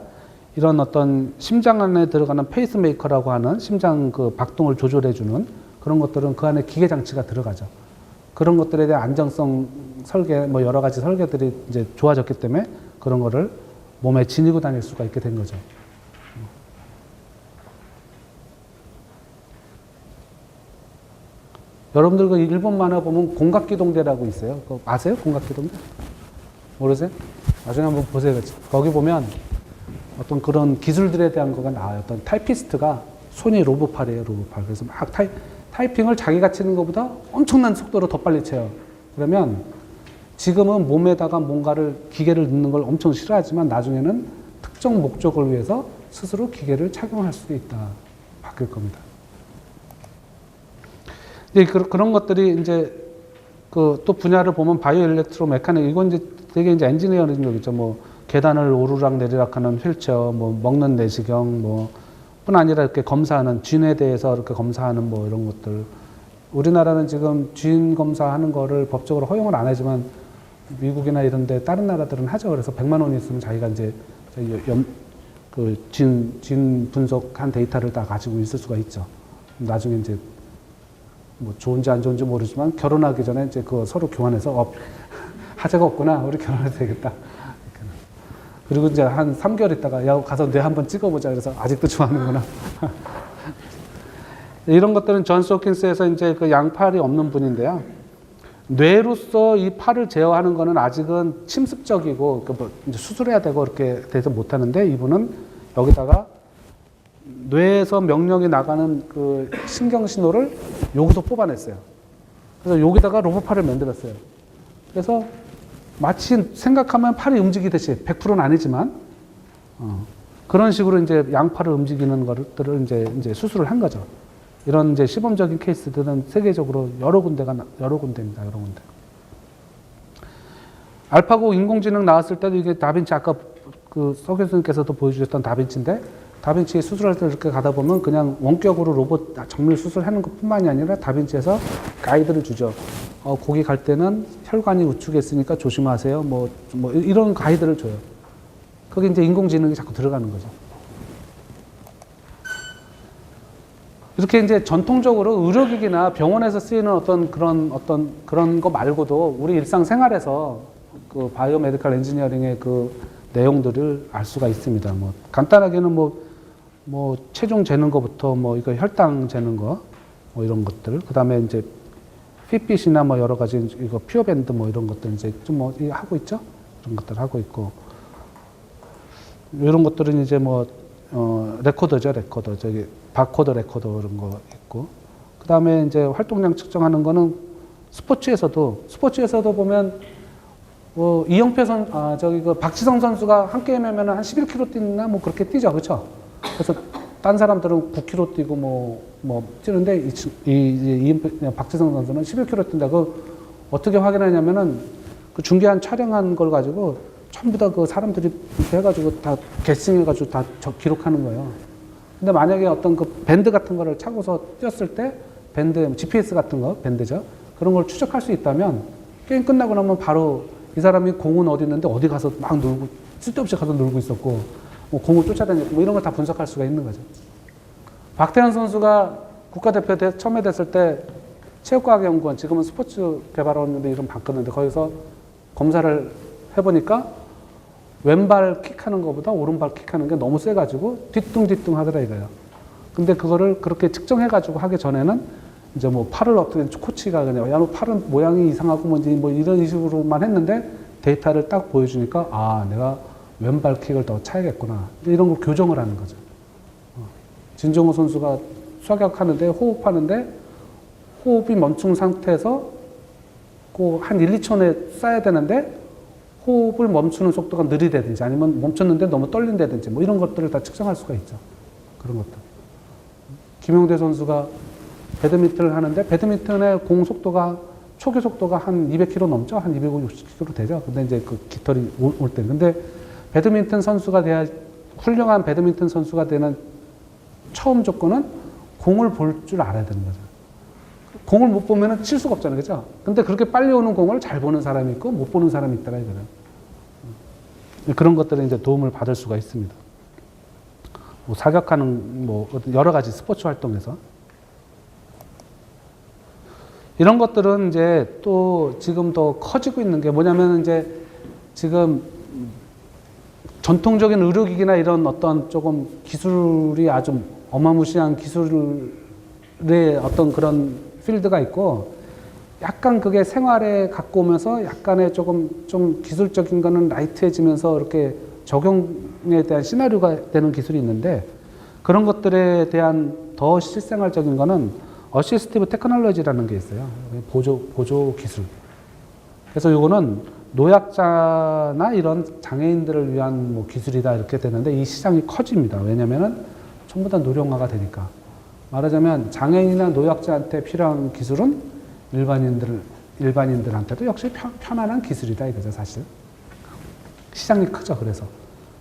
[SPEAKER 1] 이런 어떤 심장 안에 들어가는 페이스메이커라고 하는 심장 그 박동을 조절해주는 그런 것들은 그 안에 기계 장치가 들어가죠. 그런 것들에 대한 안정성 설계 뭐 여러 가지 설계들이 이제 좋아졌기 때문에 그런 거를 몸에 지니고 다닐 수가 있게 된 거죠. 여러분들 그 일본 만화 보면 공각기동대라고 있어요. 그거 아세요? 공각기동대? 모르세요? 나중에 한번 보세요. 거기 보면 어떤 그런 기술들에 대한 거가 나와요. 어떤 타이피스트가 손이 로봇팔이에요. 로봇팔. 그래서 막 타이핑을 자기가 치는 것보다 엄청난 속도로 더 빨리 쳐요. 그러면 지금은 몸에다가 뭔가를 기계를 넣는 걸 엄청 싫어하지만 나중에는 특정 목적을 위해서 스스로 기계를 착용할 수도 있다. 바뀔 겁니다. 예, 그런 것들이 이제 그 또 분야를 보면 바이오 일렉트로 메카닉 이건 이제 되게 이제 엔지니어링이죠. 뭐 계단을 오르락 내리락하는 휠체어, 뭐 먹는 내시경, 뭐 뿐 아니라 이렇게 검사하는 쥔에 대해서 이렇게 검사하는 뭐 이런 것들. 우리나라는 지금 쥔 검사하는 거를 법적으로 허용을 안 하지만 미국이나 이런데 다른 나라들은 하죠. 그래서 100만 원 있으면 자기가 이제 진 분석한 데이터를 다 가지고 있을 수가 있죠. 나중에 이제 뭐 좋은지 안 좋은지 모르지만 결혼하기 전에 이제 그 서로 교환해서 하자가 없구나 우리 결혼해도 되겠다. 그리고 이제 한 3개월 있다가 야 가서 뇌 한번 찍어보자 그래서 아직도 좋아하는구나. 이런 것들은 존스 홉킨스에서 이제 그 양팔이 없는 분인데요. 뇌로서 이 팔을 제어하는 거는 아직은 침습적이고 뭐 이제 수술해야 되고 이렇게 돼서 못 하는데 이분은 여기다가 뇌에서 명령이 나가는 그 신경 신호를 여기서 뽑아냈어요. 그래서 여기다가 로봇팔을 만들었어요. 그래서 마치 생각하면 팔이 움직이듯이 100%는 아니지만 그런 식으로 이제 양팔을 움직이는 것들을 이제 수술을 한 거죠. 이런 이제 시범적인 케이스들은 세계적으로 여러 군데입니다. 여러 군데. 알파고 인공지능 나왔을 때도 이게 다빈치 아까 그 서 교수님께서도 보여주셨던 다빈치인데 다빈치 수술할 때 이렇게 가다 보면 그냥 원격으로 로봇 정밀 수술하는 것뿐만이 아니라 다빈치에서 가이드를 주죠. 거기 갈 때는 혈관이 우측에 있으니까 조심하세요. 뭐 이런 가이드를 줘요. 거기 이제 인공지능이 자꾸 들어가는 거죠. 이렇게 이제 전통적으로 의료기기나 병원에서 쓰이는 어떤 그런 거 말고도 우리 일상생활에서 그 바이오 메디컬 엔지니어링의 그 내용들을 알 수가 있습니다. 뭐 간단하게는 뭐 체중 재는 거부터 뭐 이거 혈당 재는 거 뭐 이런 것들 그다음에 이제 핏빛이나 뭐 여러 가지 이거 퓨어밴드 뭐 이런 것들 이제 좀 뭐 하고 있죠. 그런 것들 하고 있고 이런 것들은 이제 뭐 레코더죠. 레코더 저기 바코드 레코더 이런 거 있고 그다음에 이제 활동량 측정하는 거는 스포츠에서도 보면 이영표 박지성 선수가 한 게임 하면 한 11km 뛰나 뭐 그렇게 뛰죠. 그렇죠? 그래서 딴 사람들은 9km 뛰고 뭐 뛰는데 박지성 선수는 11km 뛴다. 어떻게 확인하냐면은 그 중계한 촬영한 걸 가지고 전부 다 그 사람들이 이렇게 해가지고 다 게싱해가지고 다 기록하는 거예요. 근데 만약에 어떤 그 밴드 같은 거를 차고서 뛰었을 때 밴드, GPS 같은 거, 밴드죠. 그런 걸 추적할 수 있다면 게임 끝나고 나면 바로 이 사람이 공은 어디 있는데 어디 가서 막 놀고, 쓸데없이 가서 놀고 있었고, 뭐 공을 쫓아다녔고, 뭐 이런 걸 다 분석할 수가 있는 거죠. 박태환 선수가 국가대표 처음에 됐을 때 체육과학연구원, 지금은 스포츠개발원으로 이름 바꿨는데 거기서 검사를 해보니까 왼발 킥하는 것보다 오른발 킥하는 게 너무 세가지고 뒤뚱뒤뚱 하더라 이거예요. 근데 그거를 그렇게 측정해가지고 하기 전에는 이제 뭐 팔을 어떻게 코치가 그냥 야 너 팔은 모양이 이상하고 뭐 이런 식으로만 했는데 데이터를 딱 보여주니까 아 내가 왼발 킥을 더 차야겠구나 이런 걸 교정을 하는 거죠. 진종호 선수가 쏴격하는데 호흡하는데 호흡이 멈춘 상태에서 한 1, 2초 내에 쏴야 되는데 호흡을 멈추는 속도가 느리다든지 아니면 멈췄는데 너무 떨린다든지 뭐 이런 것들을 다 측정할 수가 있죠. 그런 것들. 김용대 선수가 배드민턴을 하는데 배드민턴의 공 속도가 초기 속도가 한 200km 넘죠. 한 250km 되죠. 근데 이제 그 깃털이 올 때. 근데 배드민턴 선수가 돼야 훌륭한 배드민턴 선수가 되는 처음 조건은 공을 볼 줄 알아야 되는 거죠. 공을 못 보면은 칠 수가 없잖아요. 그죠? 근데 그렇게 빨리 오는 공을 잘 보는 사람이 있고 못 보는 사람이 있다라 이거는. 그런 것들은 이제 도움을 받을 수가 있습니다. 뭐 사격하는 뭐 여러 가지 스포츠 활동에서. 이런 것들은 이제 또 지금 더 커지고 있는 게 뭐냐면 이제 지금 전통적인 의료기기나 이런 어떤 조금 기술이 아주 어마무시한 기술의 어떤 그런 필드가 있고 약간 그게 생활에 갖고 오면서 약간의 좀 기술적인 거는 라이트해지면서 이렇게 적용에 대한 시나리오가 되는 기술이 있는데 그런 것들에 대한 더 실생활적인 거는 어시스티브 테크놀로지라는 게 있어요. 보조 기술. 그래서 이거는 노약자나 이런 장애인들을 위한 뭐 기술이다 이렇게 되는데 이 시장이 커집니다. 왜냐면은 전부 다 노령화가 되니까. 말하자면 장애인이나 노약자한테 필요한 기술은 일반인들한테도 역시 편안한 기술이다 이거죠, 사실. 시장이 크죠, 그래서.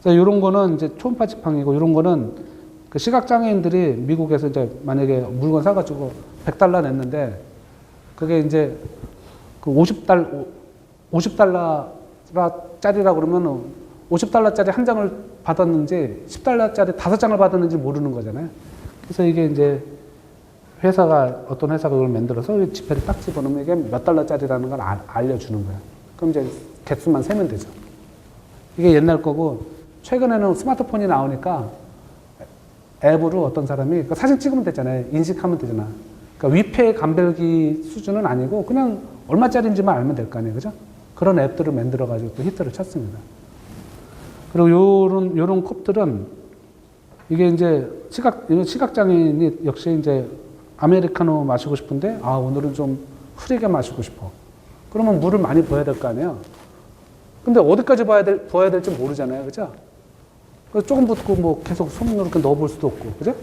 [SPEAKER 1] 이런 거는 이제 초음파 지팡이고, 이런 거는 그 시각장애인들이 미국에서 이제 만약에 물건 사가지고 $100 냈는데, 그게 이제 그 $50짜리라고 그러면 $50짜리 한 장을 받았는지, $10짜리 5장을 받았는지 모르는 거잖아요. 그래서 이게 이제 어떤 회사가 그걸 만들어서 지폐를 딱 집어넣으면 이게 몇 달러짜리라는 걸 알려주는 거야. 그럼 이제 개수만 세면 되죠. 이게 옛날 거고, 최근에는 스마트폰이 나오니까 앱으로 어떤 사람이 사진 찍으면 되잖아요. 인식하면 되잖아. 그러니까 위패 감별기 수준은 아니고 그냥 얼마짜리인지만 알면 될 거 아니에요. 그죠? 그런 앱들을 만들어가지고 또 히트를 쳤습니다. 그리고 요런 컵들은 이게 이제 시각장애인이 역시 이제 아메리카노 마시고 싶은데, 아, 오늘은 좀 흐리게 마시고 싶어. 그러면 물을 많이 부어야 될 거 아니에요? 근데 어디까지 부어야 될지 모르잖아요. 그죠? 그래서 조금 붓고 뭐 계속 손으로 이렇게 넣어볼 수도 없고. 그죠?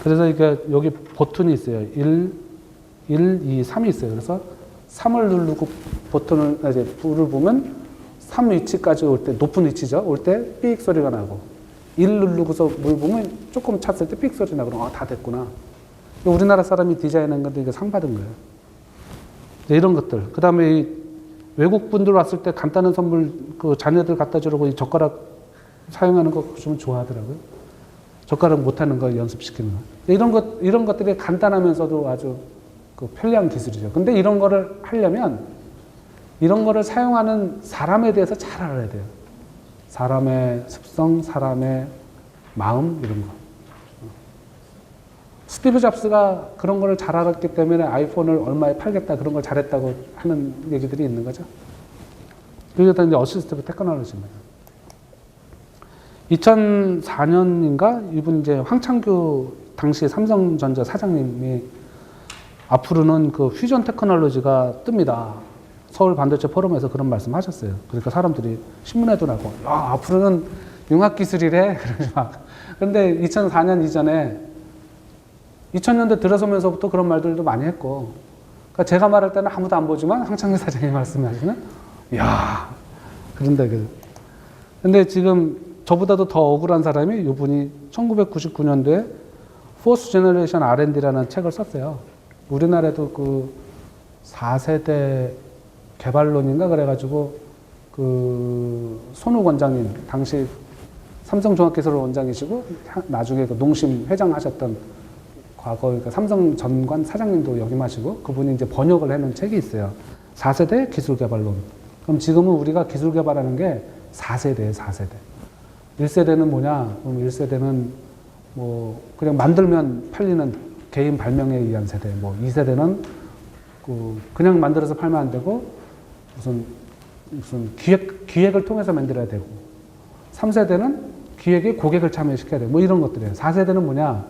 [SPEAKER 1] 그래서 이게 여기 버튼이 있어요. 1, 2, 3이 있어요. 그래서 3을 누르고 버튼을, 이제 불을 보면 3 위치까지 올 때, 높은 위치죠. 올 때 삑 소리가 나고. 1 누르고서 물 보면 조금 찼을 때 삑 소리 나고, 아, 다 됐구나. 우리나라 사람이 디자인한 건데 이게 상 받은 거예요. 이런 것들. 그 다음에 외국 분들 왔을 때 간단한 선물, 그 자녀들 갖다 주려고 이 젓가락 사용하는 거 좀 좋아하더라고요. 젓가락 못하는 거 연습시키는 거. 이런 것들이 간단하면서도 아주 그 편리한 기술이죠. 근데 이런 거를 하려면 이런 거를 사용하는 사람에 대해서 잘 알아야 돼요. 사람의 습성, 사람의 마음, 이런 거. 스티브 잡스가 그런 거를 잘 알았기 때문에 아이폰을 얼마에 팔겠다 그런 걸 잘했다고 하는 얘기들이 있는 거죠. 그게 다 이제 어시스티브 테크놀로지입니다. 2004년인가 이분 이제 황창규 당시 삼성전자 사장님이 앞으로는 그 퓨전 테크놀로지가 뜹니다. 서울 반도체 포럼에서 그런 말씀 하셨어요. 그러니까 사람들이 신문에도 나고, 야, 앞으로는 융합기술이래. 그런데 2004년 이전에 2000년대 들어서면서부터 그런 말들도 많이 했고, 그러니까 제가 말할 때는 아무도 안 보지만 황창규 사장님 말씀하시면, 야, 그런데 근데 지금 저보다도 더 억울한 사람이 이분이 1999년도에 Fourth Generation R&D라는 책을 썼어요. 우리나라에도 그 4세대 개발론인가 그래가지고 그 손욱 원장님, 당시 삼성종합기술 원장이시고 나중에 그 농심 회장하셨던 과거 그러니까 삼성 전관 사장님도 역임하시고 그분이 이제 번역을 해놓은 책이 있어요. 4세대 기술 개발론. 그럼 지금은 우리가 기술 개발하는 게 4세대예요, 4세대. 1세대는 뭐냐? 그럼 1세대는 뭐 그냥 만들면 팔리는 개인 발명에 의한 세대. 뭐 2세대는 그냥 만들어서 팔면 안 되고 무슨 기획을 통해서 만들어야 되고 3세대는 기획에 고객을 참여시켜야 되고 뭐 이런 것들이에요. 4세대는 뭐냐?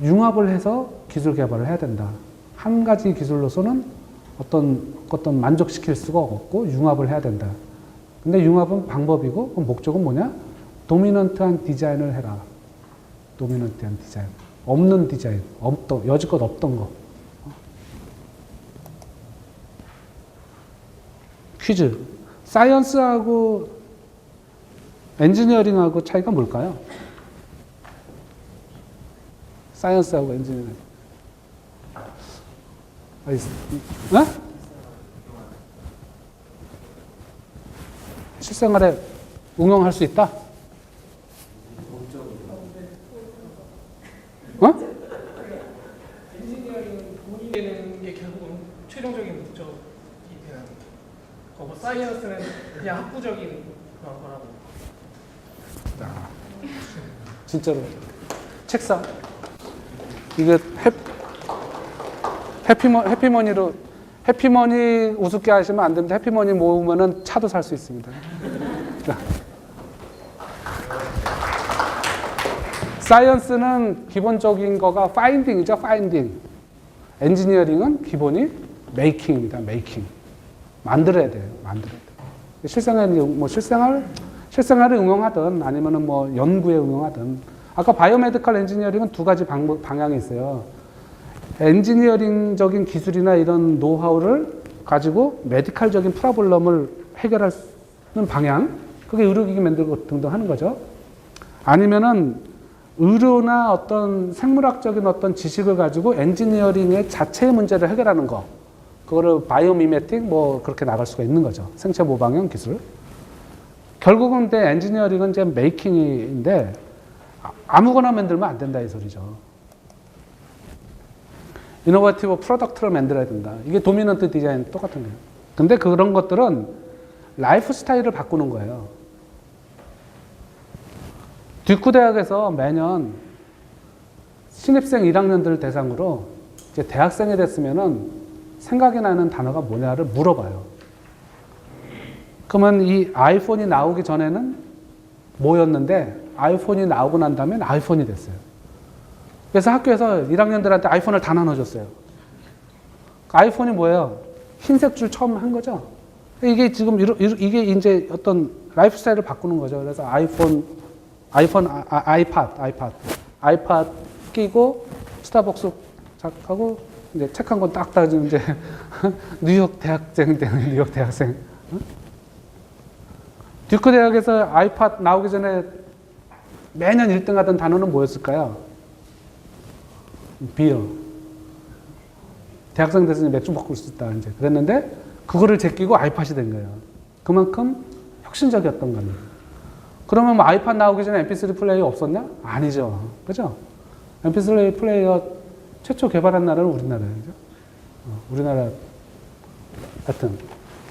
[SPEAKER 1] 융합을 해서 기술 개발을 해야 된다. 한 가지 기술로서는 어떤 만족시킬 수가 없고 융합을 해야 된다. 근데 융합은 방법이고 그럼 목적은 뭐냐? 도미넌트한 디자인을 해라. 도미넌트한 디자인. 없는 디자인. 여지껏 없던 거. 퀴즈. 사이언스하고 엔지니어링하고 차이가 뭘까요? 사이언스하고 엔지니어링. 네? 실생활에 응용할 수 있다?
[SPEAKER 5] 엔지니어링은 돈이 되는 게 결국은 최종적인 목적이 되는 거고 사이언스는 그냥 학구적인 그런 거라고.
[SPEAKER 1] 진짜로. 책상. 이게 해피머니로 해피머니 우습게 하시면 안 됩니다. 해피머니 모으면은 차도 살 수 있습니다. 사이언스는 기본적인 거가 파인딩이죠, 파인딩. 엔지니어링은 기본이 메이킹입니다, 메이킹. 만들어야 돼요, 만들어야 돼요. 실생활에 응용하든 아니면은 뭐 연구에 응용하든. 아까 바이오메디컬 엔지니어링은 두 가지 방향이 있어요. 엔지니어링적인 기술이나 이런 노하우를 가지고 메디컬적인 프로블럼을 해결하는 방향, 그게 의료기기 만들고 등등 하는 거죠. 아니면은 의료나 어떤 생물학적인 어떤 지식을 가지고 엔지니어링의 자체의 문제를 해결하는 거, 그거를 바이오미메틱 뭐 그렇게 나갈 수가 있는 거죠. 생체 모방형 기술. 결국은 근데 엔지니어링은 이제 메이킹인데 아무거나 만들면 안 된다 이 소리죠. 이노베이티브 프로덕트를 만들어야 된다. 이게 도미넌트 디자인 똑같은 거예요. 근데 그런 것들은 라이프 스타일을 바꾸는 거예요. 듀크 대학에서 매년 신입생 1학년들 대상으로 이제 대학생이 됐으면은 생각이 나는 단어가 뭐냐를 물어봐요. 그러면 이 아이폰이 나오기 전에는 뭐였는데 아이폰이 나오고 난 다음에 아이폰이 됐어요. 그래서 학교에서 1학년들한테 아이폰을 다 나눠줬어요. 아이폰이 뭐예요? 흰색 줄 처음 한 거죠. 이게 지금 이게 이제 어떤 라이프 스타일을 바꾸는 거죠. 그래서 아이팟 끼고 스타벅스 하고 이제 책 한 권 딱 따지면 이제 뉴욕 대학생 되는 뉴욕 대학생. 듀크 대학에서 아이팟 나오기 전에 매년 1등 하던 단어는 뭐였을까요? 비어. 대학생 됐으니 맥주 먹을 수 있다, 이제. 그랬는데, 그거를 제끼고 아이팟이 된 거예요. 그만큼 혁신적이었던 겁니다. 그러면 뭐 아이팟 나오기 전에 MP3 플레이어 없었냐? 아니죠. 그죠? MP3 플레이어 최초 개발한 나라는 우리나라예요. 우리나라. 하여튼,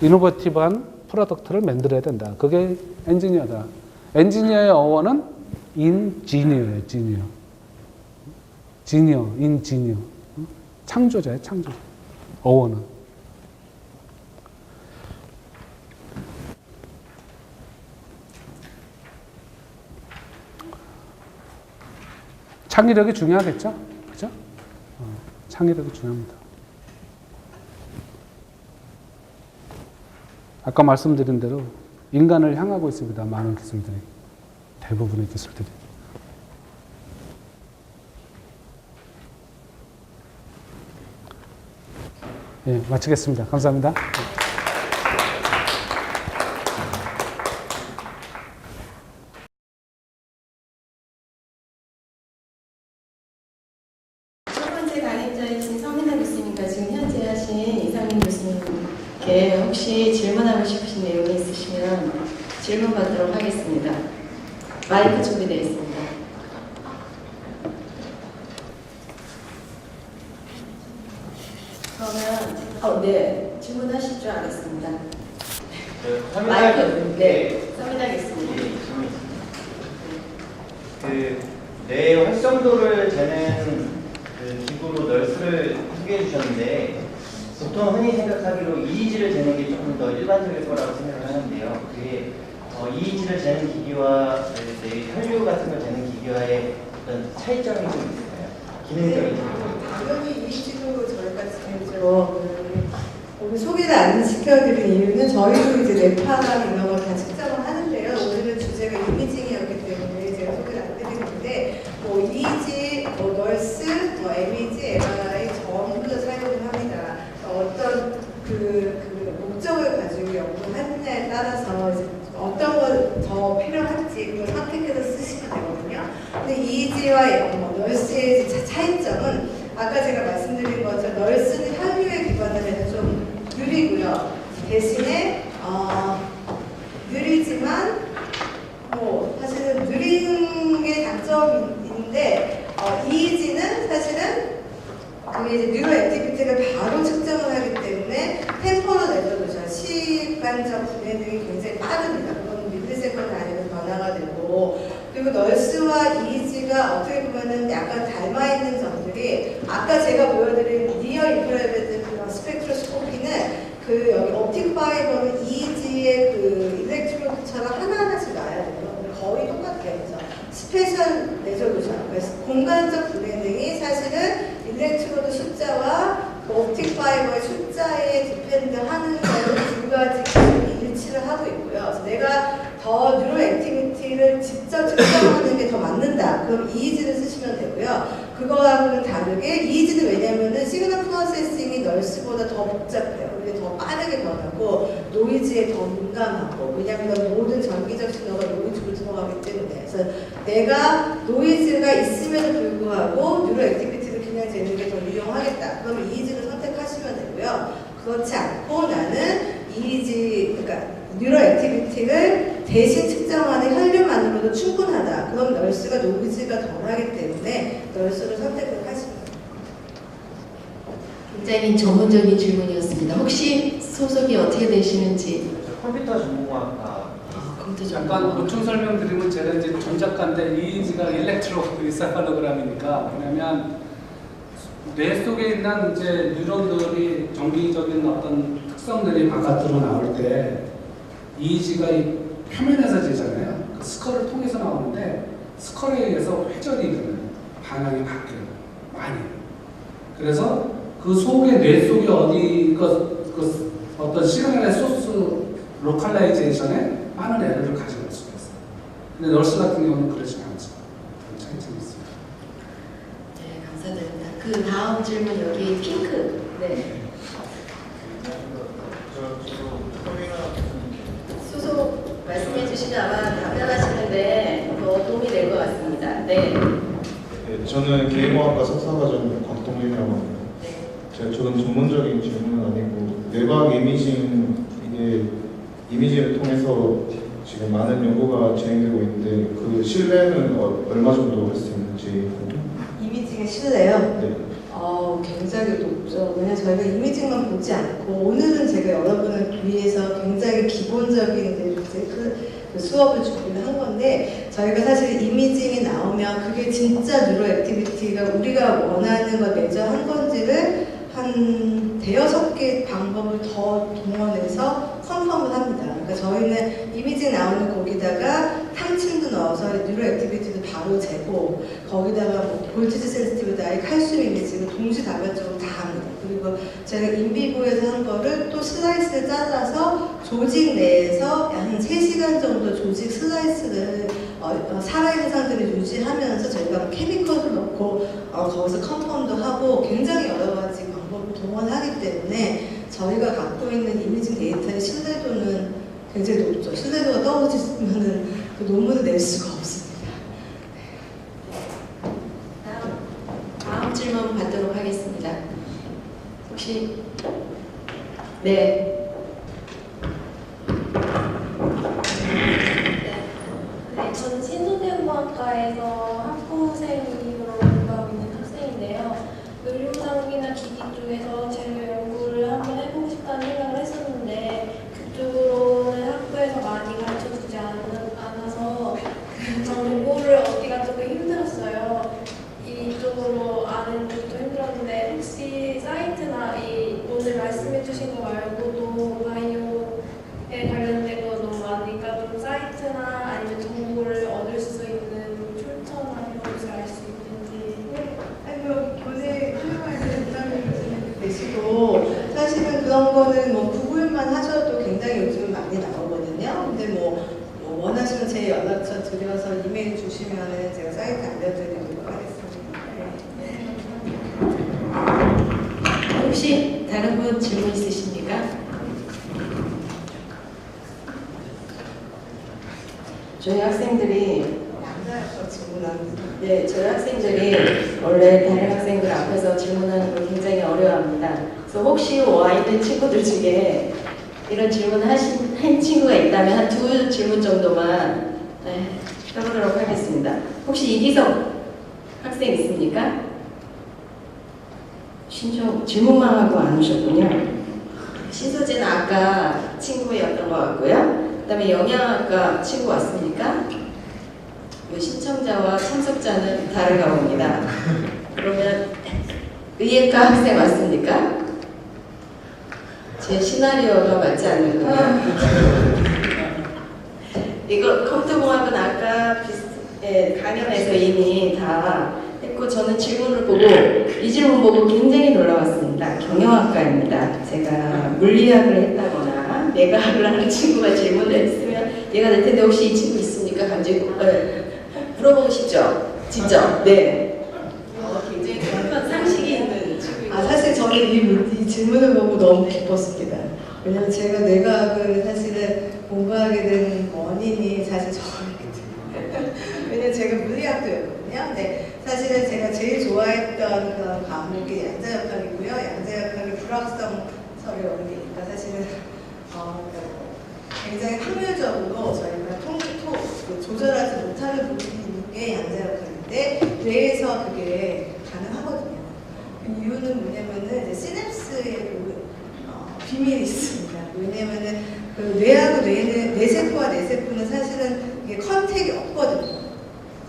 [SPEAKER 1] 이노베이티브한 프로덕트를 만들어야 된다. 그게 엔지니어다. 엔지니어의 어원은 인지니어예요, 인지니어. 창조자예요, 창조자. 어원은. 창의력이 중요하겠죠? 그죠? 창의력이 중요합니다. 아까 말씀드린 대로 인간을 향하고 있습니다. 많은 기술들이. 대부분의 기술들이. 예, 마치겠습니다. 감사합니다.
[SPEAKER 6] 첫 번째 가입자이신 서민아 교수님과 지금 현재 하신 이상민 교수님께 혹시 질문하고 싶으신 내용이 있으시면 질문 받도록 하겠습니다. 마이크 준비되어 있습니다. 그러면 네, 질문하실 줄 알았습니다. 마이크 서민아 교수님.
[SPEAKER 7] 뇌의 활성도를 재는 기구로 널스를 소개해 주셨는데 보통 흔히 생각하기로 EEG를 재는 게 조금 더 일반적일 거라고 생각을 하는데요. 그게 EEG를 재는 기기와 뇌 혈류 같은 걸 재는 기기와의 어떤 차이점이 좀 있을까요? 기능적인 차이점.
[SPEAKER 6] 당연히 이식으로 저희가 지금 오늘 소개를 안 시켜드린 이유는 저희도 이제 뇌파랑 이런 걸 다 측정을 하는데요. 오늘은 주제가 이미징이었기 때문에 제가 소개를 안 드리는데 EEG, 널스, MEG, MRI 전부 다 사용을 합니다. 어떤 그 목적을 가지고 연구하느냐에 따라서 이제 어떤 걸 더 필요한지 그걸 선택해서 쓰시면 되거든요. 근데 EEG와 널스의 차이점은 아까 제가 말씀드린 것처럼 널스는 혈류에 기반을 해서 좀 느리고요. 대신에 느리지만 사실은 느린 게 단점인데 EEG는 사실은 그게 이제 뉴로 액티비티를 바로 측정을 하기 때문에 템포로 내려놓죠. 시간적 분해능이 굉장히 빠릅니다. 그건 밀리세컨드 아니면 변화가 되고 그리고 널스와 EEG가 어떻게 보면은 약간 닮아있는 점들이 아까 제가 보여드린 니어 인프라레드 스펙트로스코피는 그 여기 옵틱 파이버는 EEG의 그 일렉트로드처럼 하나하나씩 놔야 돼요. 거의 똑같아요. 그래서 스페셜 레졸루션, 그래서 공간적 분해능이 사실은 일렉트로드 숫자와 그 옵틱 파이버의 숫자에 디펜드하는 거를 두 가지 기술이 일치를 하고 있고요. 그래서 내가 더 뉴로 액티비티를 직접 측정하는 게 더 맞는다. 그럼 EEG를 쓰시면 되고요. 그거하고는 다르게 EEG는 왜냐면은 시그널 프로세싱이 널스보다 더 복잡해요. 그게 더 빠르게 변하고 노이즈에 더 민감하고 왜냐하면 모든 전기적 신호가 노이즈로 들어가기 때문에 그래서 내가 노이즈가 있음에도 불구하고 뉴로 액티비티를 그냥 재는 게 더 유용하겠다. 그러면 EEG를 선택하시면 되고요. 그렇지 않고 나는 EEG 그러니까 뉴로 액티비티를 대신 측정하는 혈류만으로도 충분하다. 그럼 널스가 노이즈가 덜하기 때문에 널스를 선택을 하시면 됩니다. 굉장히 전문적인 질문이었습니다. 혹시 소속이 어떻게 되시는지?
[SPEAKER 7] 컴퓨터 전문학과.
[SPEAKER 6] 컴퓨터
[SPEAKER 1] 잠깐 보충 설명드리면 제가 이제 전작가인데 EEG가 일렉트로엔세팔로그램이니까 뭐냐면 뇌 속에 있는 이제 뉴런들이 정기적인 어떤 특성들이 바깥으로 나올 때 EEG가 이 표면에서 지잖아요. 그 스컬을 통해서 나오는데 스컬에 의해서 회전이 일어나요. 방향이 바뀌어요. 많이. 그래서 그 속에 뇌 속에 어디 그 어떤 시그널의 소스 로컬라이제이션에 많은 에러를 가져올 수가 있어요. 근데 널스 같은 경우는 그렇지 않죠. 차이점이 있습니다.
[SPEAKER 6] 네, 감사드립니다. 그 다음 질문 여기 핑크. 네. 수속 말씀해 주시면 아마 답변하시는데 더 도움이 될 것 같습니다. 네.
[SPEAKER 8] 네, 저는 개인공학과 석사과정 곽동일이라고 합니다. 저는 전문적인 질문은 아니고 뇌과학 이미징 이게 이미지를 통해서 지금 많은 연구가 진행되고 있는데 그 신뢰는 얼마 정도 할 수 있는지.
[SPEAKER 6] 이미징의 신뢰요?
[SPEAKER 8] 네.
[SPEAKER 6] 굉장히 높죠. 왜냐면 저희가 이미징만 보지 않고 오늘은 제가 여러분을 위해서 굉장히 기본적인 그 수업을 준비를 한 건데 저희가 사실 이미징이 나오면 그게 진짜 뉴로 액티비티가 우리가 원하는 걸 매저한 건지를 한 대여섯 개 방법을 더 동원해서 컨펌을 합니다. 그러니까 저희는 이미징 나오는 거기다가 탕침도 넣어서 뉴로 액티비티도 바로 재고 거기다가 뭐 볼티지 센시티브다의 칼슘 이미징을 동시다발적으로 다 합니다. 그리고 제가 인비보에서 한 거를 또 슬라이스를 잘라서 조직 내에서 한 3시간 정도 조직 슬라이스를 살아있는 상태를 유지하면서 저희가 케미컬을 넣고 거기서 컴파운드 하고 굉장히 여러 가지 방법을 동원하기 때문에 저희가 갖고 있는 이미징 데이터의 신뢰도는 굉장히 높죠. 신뢰도가 떨어지면은 그 논문을 낼 수가 없습니다.
[SPEAKER 9] 다음 질문 받도록 하겠습니다. 혹시 네.
[SPEAKER 10] 네, 저는 신소재공학과에서 학부생으로 공부하고 있는 학생인데요. 의료상이나 기기 쪽에서 재료 연구를 한번 해보고 싶다는 생각을 했었는데 그쪽으로는 학부에서 많이 가르쳐주지 않아서 정보를 얻기가 조금 힘들었어요. 이쪽으로 아는 것도 힘들었는데 혹시 사이트나 이 오늘 말씀해주신 거 말고도 바이오에 관련된 거 너무 많으니까 좀 사이트나 아니면 정보를 얻을 수 있는 출처나 이런 것을 알 수 있는지.
[SPEAKER 6] 교재 활용할 부담이 되시고 사실은 그런 거는 뭐 구글만 하셔도 굉장히 요즘 많이 나오거든요. 근데 뭐 원하시면 제 연락처 드려서 이메일 주시면은 제가 사이트 알려드리도록 하겠습니다.
[SPEAKER 9] 혹시 다른 분 질문 있으십니까? 저희 학생들이
[SPEAKER 6] 남자여서 질문합니다.
[SPEAKER 9] 네, 저희 학생들이 원래 다른 학생들 앞에서 질문하는 걸 굉장히 어려워합니다. 그래서 혹시 와 있는 친구들 중에 이런 질문을 한 친구가 있다면 한 2 질문 정도만 해보도록 하겠습니다. 혹시 이기성 학생 있습니까? 신청 질문만 하고 안 오셨군요. 신소재는 아까 친구였던 것 같고요. 그 다음에 영양학과 친구 왔습니까? 신청자와 참석자는 다른가 봅니다. 그러면 의예과 학생 왔습니까? 제 시나리오가 맞지 않는군요. 이거 컴퓨터공학은 아까 강연에서 이미 다 했고 저는 질문을 보고 이 질문 보고 굉장히 놀라웠습니다. 경영학과입니다. 제가 물리학을 했다거나 내과학을 하는 친구가 질문을 했으면 이해가 될 텐데 혹시 이 친구 있습니까? 가지고 물어보고 싶죠? 직접? 네. 굉장히 큰 상식이 있는 친구입니다.
[SPEAKER 6] 사실 저는 이 질문을 보고 너무 기뻤습니다. 왜냐면 제가 뇌과학을 사실은 공부하게 된 원인이 사실 저거거든요. 왜냐면 제가 물리학도였거든요. 근데 사실은 제가 제일 좋아했던 그런 과목이 양자역학이고요. 양자역학이 불확성 설이 원리니까 사실은 굉장히 확률적으로 저희가 조절하지 못하는 부분이 있는 게 양자역학인데 뇌에서 그게 가능하거든요. 그 이유는 뭐냐면은 이제 시냅스의 비밀이 있습니다. 왜냐면은 그 뇌하고 뇌세포와 뇌세포는 사실은 이게 컨택이 없거든요.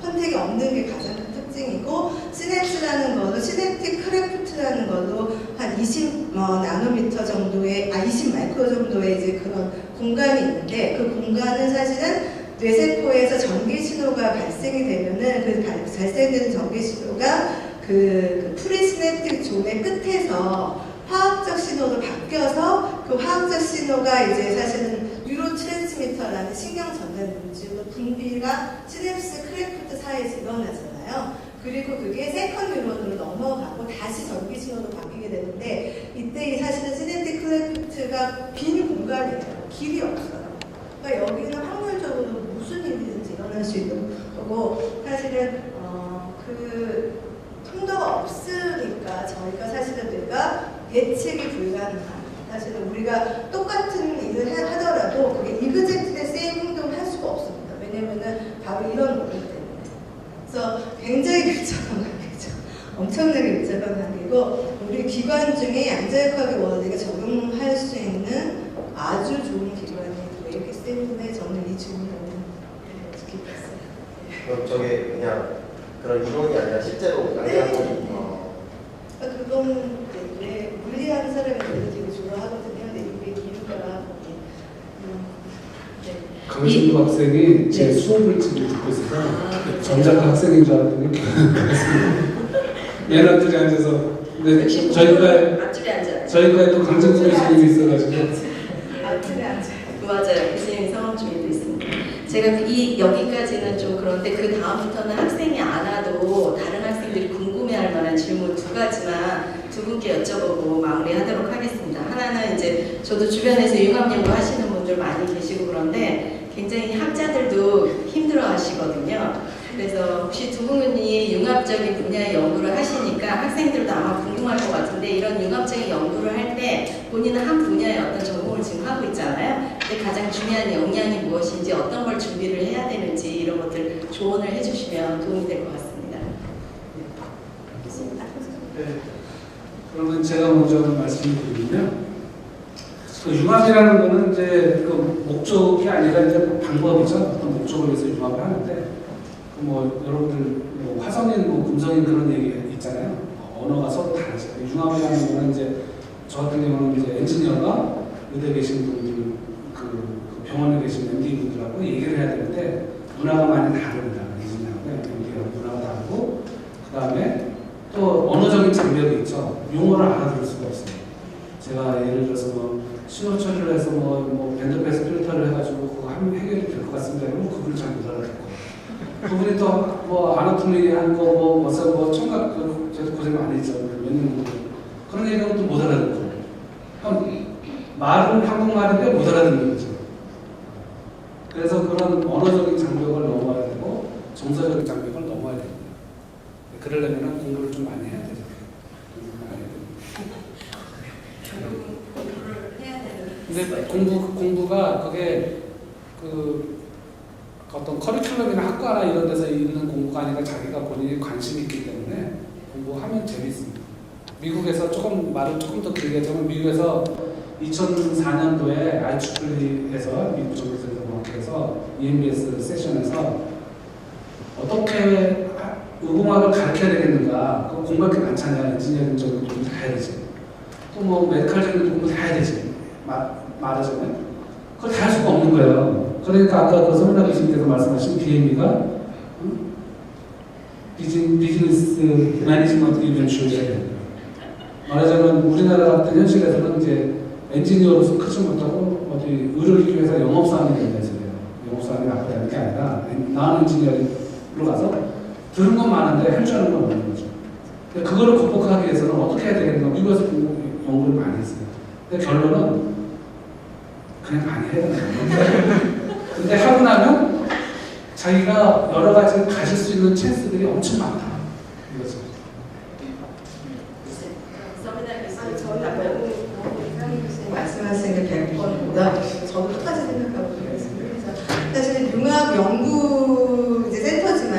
[SPEAKER 6] 컨택이 없는 게 가장 큰 특징이고 시냅스라는 걸로 시냅틱 크래프트라는 걸로 한 20 나노미터 정도의 20 마이크로 정도의 이제 그런 공간이 있는데 그 공간은 사실은 뇌세포에서 전기 신호가 발생이 되면은 그 발생되는 전기 신호가 그 프리시냅틱 존의 끝에서 화학적 신호로 바뀌어서 그 화학적 신호가 이제 사실은 뉴로트랜스미터라는 신경 전달 물질로 분비가 시냅스 크래프트 사이에서 일어나잖아요. 그리고 그게 세컨 뉴런으로 넘어가고 다시 전기 신호로 바뀌게 되는데 이때 사실은 시냅틱 크래프트가 빈 공간이에요. 길이 없어요. 그러니까 여기는 확률적으로 무슨 일이든지 일어날 수 있는 거고 사실은 그 통로가 없으니까 저희가 사실은 뇌가 예측이 불가능합니다. 사실은 우리가 똑같은 일을 하더라도 그게 이그젝트의 세임 행동을 할 수가 없습니다. 왜냐면은 바로 이런 원리 때문에. 그래서 굉장히 밀접한 관계죠. 엄청나게 밀접한 관계고 우리 기관 중에 양자역학의 원리가 적용할 수 있는 아주 좋은 기관이 뇌이기 때문에 저는 이 질문을 기뻤어요.
[SPEAKER 11] 그럼 저게 그냥 그런 이론이 아니라 실제로 양자역학이
[SPEAKER 6] 그건 왜 물리하는 사람이 되게 좋아하거든요. 근데 이게 기후가
[SPEAKER 1] 강진도 학생이 제 수업을 지금 듣고 있어서 전자과 학생인 줄 알았더니 그렇습니다. 얘네들이 앉아서 근데 저희가
[SPEAKER 9] 앞줄에 앉아.
[SPEAKER 1] 저희가 또 강정구 교수님이 있어가지고.
[SPEAKER 9] 맞아요. 교수님 성함 중에도 있습니다. 제가 여기까지는 좀 그런데 그 다음부터는 학생이 안 와도 다른 학생들이 궁금해할 만한 질문 2가지만 두 분께 여쭤보고 마무리하도록 하겠습니다. 하나는 이제 저도 주변에서 융합 연구 하시는 분들 많이 계시고 그런데 굉장히 학자들도 힘들어하시거든요. 그래서 혹시 두 분이 융합적인 분야의 연구를 하시니까 학생들도 아마 궁금할 것 같은데 이런 융합적인 연구를 할 때 본인은 한 분야의 어떤 전공을 지금 하고 있잖아요. 근데 가장 중요한 역량이 무엇인지 어떤 걸 준비를 해야 되는지 이런 것들 조언을 해주시면 도움이 될 것 같습니다.
[SPEAKER 1] 네. 그러면 제가 먼저 말씀드리면 그 융합이라는 거는 이제 그 목적이 아니라 이제 방법이죠. 어떤 목적을 위해서 융합을 하는데 뭐 여러분들 뭐 화성인, 뭐 금성인 그런 얘기 있잖아요. 언어가 서로 다르죠. 융합이라는 거는 이제 저 같은 경우는 이제 엔지니어가 의대에 계신 분들, 그 병원에 계신 MD 분들하고 얘기를 해야 되는데 문화가 많이 다릅니다. 엔지니어하고 MD하고 문화가 다르고 그 다음에 또 언어적인 장벽이 있죠. 용어를 알아들을 수가 없어요. 제가 예를 들어서 뭐 신호 처리를 해서 뭐 밴드패스 필터를 해가지고 그거 하면 해결이 될 것 같습니다. 그러면 그분을 잘 못 알아듣고 그분이 또 뭐 아나토미한 거 뭐 청각 저도 고생 많이 했죠. 몇년 그런 얘기하면 또 못 알아듣고 그럼 말은 한국말인데 못 알아듣는 거죠. 그래서 그런 언어적인 장벽을 넘어야 되고 정서적인 장벽을 넘어야 됩니다. 그러려면 공부를 좀 많이 해야 되죠. 근데 공부가 그게 그 어떤 커리큘럼이나 학과나 이런 데서 있는 공부가 아니라 자기가 본인이 관심이 있기 때문에 공부하면 재밌습니다. 미국에서 말을 조금 더 길게 하자면 미국에서 2004년도에 IEEE에서 미국 정보센터공학회에서 EMBS 세션에서 어떻게 의공학을 가르쳐야 되겠는가 그거 공부할 게 많잖아요. 엔지니어링 적인 공부 다 해야 되지. 또 뭐 메디컬적인 공부 다 해야 되지. 말하자면 그걸 다 할 수가 없는 거예요. 그러니까 아까 그 서문화 교수님께서 말씀하신 BME가 비즈니스 매니지먼트 이벤츄얼이에요. 말하자면 우리나라 같은 현실에서는 이제 엔지니어로서 크지 못하고 어디 의료기기 회사 영업사원이 된다 해서요. 영업사원이 나쁘다는 게 아니라 나은 엔지니어로 가서 들은 건 많은데 할 줄 아는 건 없는 거죠. 근데 그거를 극복하기 위해서는 어떻게 해야 되겠는가 미국에서 연구를 많이 했어요. 근데 결론은 그냥 많이 해야 되는 거예요. 근데 하고 나면 자기가 여러 가지 가질 수 있는 찬스들이 엄청 많다. 이거죠.
[SPEAKER 6] 저는 아까 이상희 교수님 말씀하신 그 100번보다 저도 똑같이 생각하고 그랬습니다. 그래서 사실 융합 연구 이제 센터지만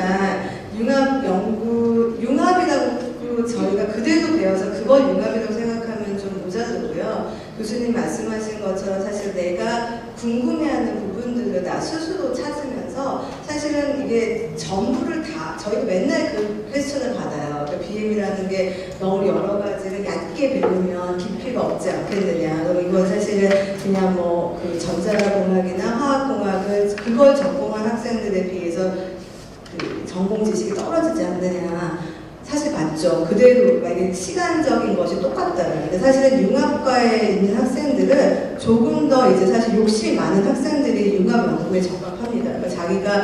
[SPEAKER 6] 융합이라고 저희가 그대로 배워서 그걸 융합이라고 생각하면 좀 모자르고요. 교수님 말씀하신 것처럼 사실 내가 궁금해하는 부분들을 나 스스로 찾으면서 사실은 이게 전부를 다 저희가 맨날 그 퀘스천을 받아요. 그러니까 BM이라는 게 너무 여러 가지를 얕게 배우면 깊이가 없지 않겠느냐. 그럼 이건 사실은 그냥 뭐 그 전자공학이나 화학공학을 그걸 전공한 학생들에 비해서 그 전공 지식이 떨어지지 않느냐. 사실 맞죠. 그대로 만약에 시간적인 것이 똑같다면. 근데 사실은 융합과에 있는 학생들은 조금 더 이제 사실 욕심이 많은 학생들이 융합 연구에 적합합니다. 그러니까 자기가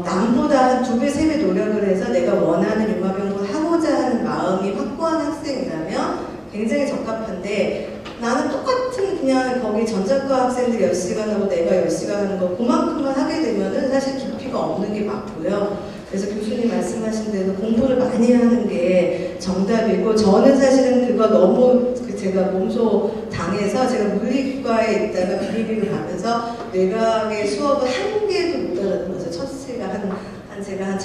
[SPEAKER 6] 남보다 한 2배, 3배 노력을 해서 내가 원하는 융합 연구를 하고자 하는 마음이 확고한 학생이라면 굉장히 적합한데 나는 똑같은 그냥 거기 전자과 학생들이 10시간 하고 내가 10시간 하는 거 그만큼만 하게 되면은 사실 깊이가 없는 게 맞고요. 그래서 교수님 말씀하신 대로 공부를 많이 하는 게 정답이고 저는 사실은 그거 너무 제가 몸소 당해서 제가 물리과에 있다가 비리비를 가면서 뇌과학의 수업을 한 개도 못 알아들어서 첫 시가 제가 한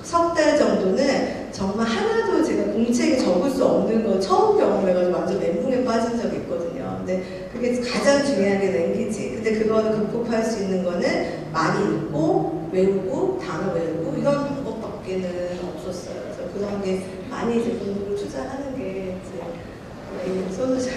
[SPEAKER 6] 석 달 정도는 정말 하나도 제가 공책에 적을 수 없는 거 처음 경험해가지고 완전 멘붕에 빠진 적이 있거든요. 근데 그게 가장 중요한 게 랭귀지. 근데 그거를 극복할 수 있는 거는 많이 읽고 외우고 단어 외우고 이런 방법밖에는 없었어요. 그래서 그런 게 많이 이제 공부를 투자하는 게 이제 솔루션.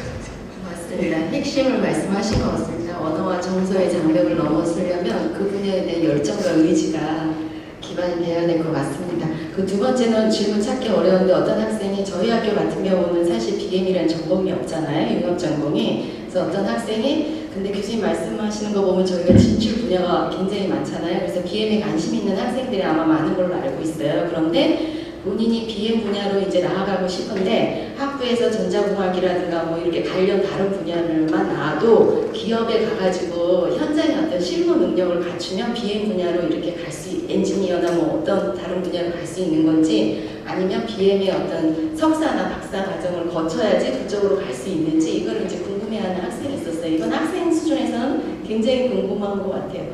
[SPEAKER 9] 맞습니다. 핵심을 말씀하신 것 같습니다. 언어와 정서의 장벽을 넘어서려면 그 분야에 대한 열정과 의지가 기반이 돼야 될 것 같습니다. 그 두 번째는 질문 찾기 어려운데 어떤 학생이 저희 학교 같은 경우는 사실 BM이라는 전공이 없잖아요. 융합 전공이. 그래서 어떤 학생이 근데 교수님 말씀하시는 거 보면 저희가 진출 분야가 굉장히 많잖아요. 그래서 BM에 관심 있는 학생들이 아마 많은 걸로 알고 있어요. 그런데 본인이 BM 분야로 이제 나아가고 싶은데 학부에서 전자공학이라든가 뭐 이렇게 관련 다른 분야를만 나와도 기업에 가가지고 현장의 어떤 실무 능력을 갖추면 BM 분야로 이렇게 갈 수, 엔지니어나 뭐 어떤 다른 분야로 갈 수 있는 건지 아니면 BM의 어떤 석사나 박사 과정을 거쳐야지 그쪽으로 갈 수 있는지 이걸 이제 궁금해하는 학생이 있었어요. 이건 학생 수준에서는 굉장히 궁금한 것 같아요.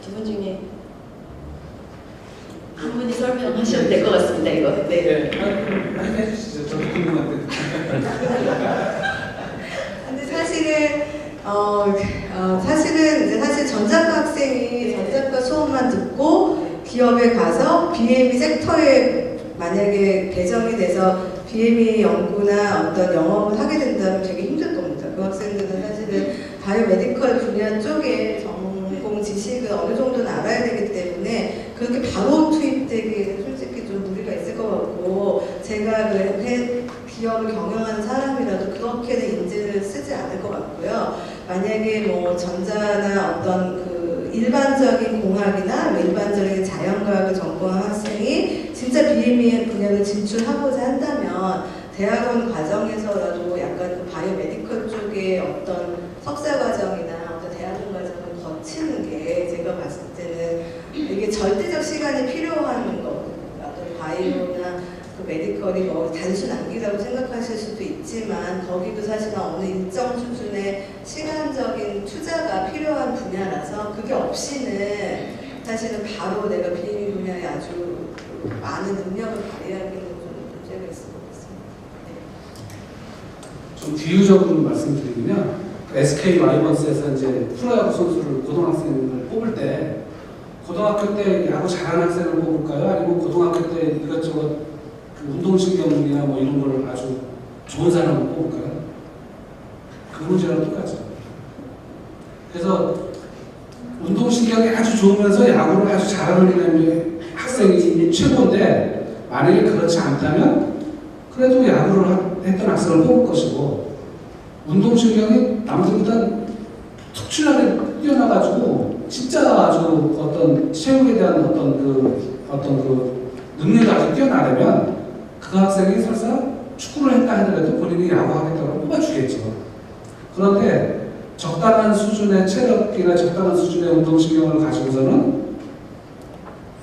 [SPEAKER 9] 두 분 중에 한 분이 설명하셔도 될 것 같습니다. 이거. 네.
[SPEAKER 1] 해주시죠. 저도 궁금한데.
[SPEAKER 6] 근데 사실은 이제 사실 전자과 학생이 전자과 수업만 듣고 기업에 가서 BME 섹터에 만약에 배정이 돼서 BME 연구나 어떤 영업을 하게 된다면 되게 힘들 겁니다. 그 학생들은 사실은 바이오메디컬 분야 쪽에 전공 지식을 어느 정도는 알아야 되기 때문에 그렇게 바로 투입되기에는 솔직히 좀 무리가 있을 것 같고 제가 그 기업을 경영하는 사람이라도 그렇게는 인재를 쓰지 않을 것 같고요. 만약에 뭐 전자나 어떤 그 일반적인 공학이나 뭐 일반적인 자연과학을 전공한 학생이 진짜 BME 분야를 진출하고자 한다면 대학원 과정에서라도 약간 그 바이오메디컬 쪽에 어떤 석사 과정이나 어떤 대학원 과정을 거치는 게 제가 봤을 때는 이게 절대적 시간이 필요한 거거든요. 어떤 바이오나 그 메디컬이 뭐 단순 암기라고 생각하실 수도 있지만 거기도 사실은 어느 일정 수준의 시간적인 투자가 필요한 분야라서 그게 없이는 사실은 바로 내가 BME 분야에 아주 많은 능력을 발휘하기는 좀 문제가 있을 것 같습니다. 네.
[SPEAKER 1] 좀 비유적으로 말씀드리면 SK 와이번스에서 이제 프로야구 선수를 고등학생을 뽑을 때 고등학교 때 야구 잘하는 학생을 뽑을까요? 아니면 고등학교 때 이것저것 그 운동신경이나 뭐 이런 걸 아주 좋은 사람을 뽑을까요? 그 문제랑 똑같죠. 그래서 운동신경이 아주 좋으면서 야구를 아주 잘하는 학생이 최고인데 만약에 그렇지 않다면 그래도 야구를 했던 학생을 뽑을 것이고 운동신경이 남들보다 특출나게 뛰어나가지고 진짜 아주 어떤 체육에 대한 어떤 그 능력이 아주 뛰어나려면 그 학생이 설사 축구를 했다 하더라도 본인이 야구하겠다고 뽑아주겠죠. 그런데 적당한 수준의 체력이나 적당한 수준의 운동신경을 가지고서는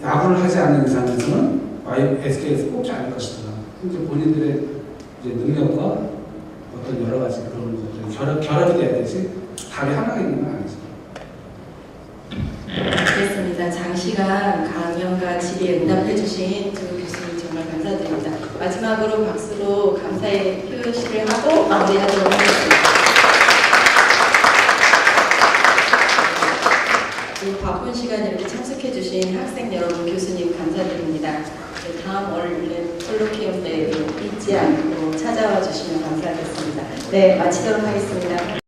[SPEAKER 1] 야구를 하지 않는 이상에서는 SK에서 뽑지 않을 것이다. 이제 본인들의 이제 능력과 어떤 여러 가지 그런 것들이 결합이 돼야 되지 답이 하나가 있는 건 아니죠.
[SPEAKER 9] 알겠습니다. 장시간 강연과 질의에 응답해주신 두 교수님 정말 감사드립니다. 마지막으로 박수로 감사의 표시를 하고 마무리하도록 하겠습니다. 이 바쁜 시간 이렇게 참석해주신 학생 여러분, 교수님 감사드립니다. 다음 월 콜로키움 때 잊지 않고 찾아와 주시면 감사하겠습니다. 네, 마치도록 하겠습니다.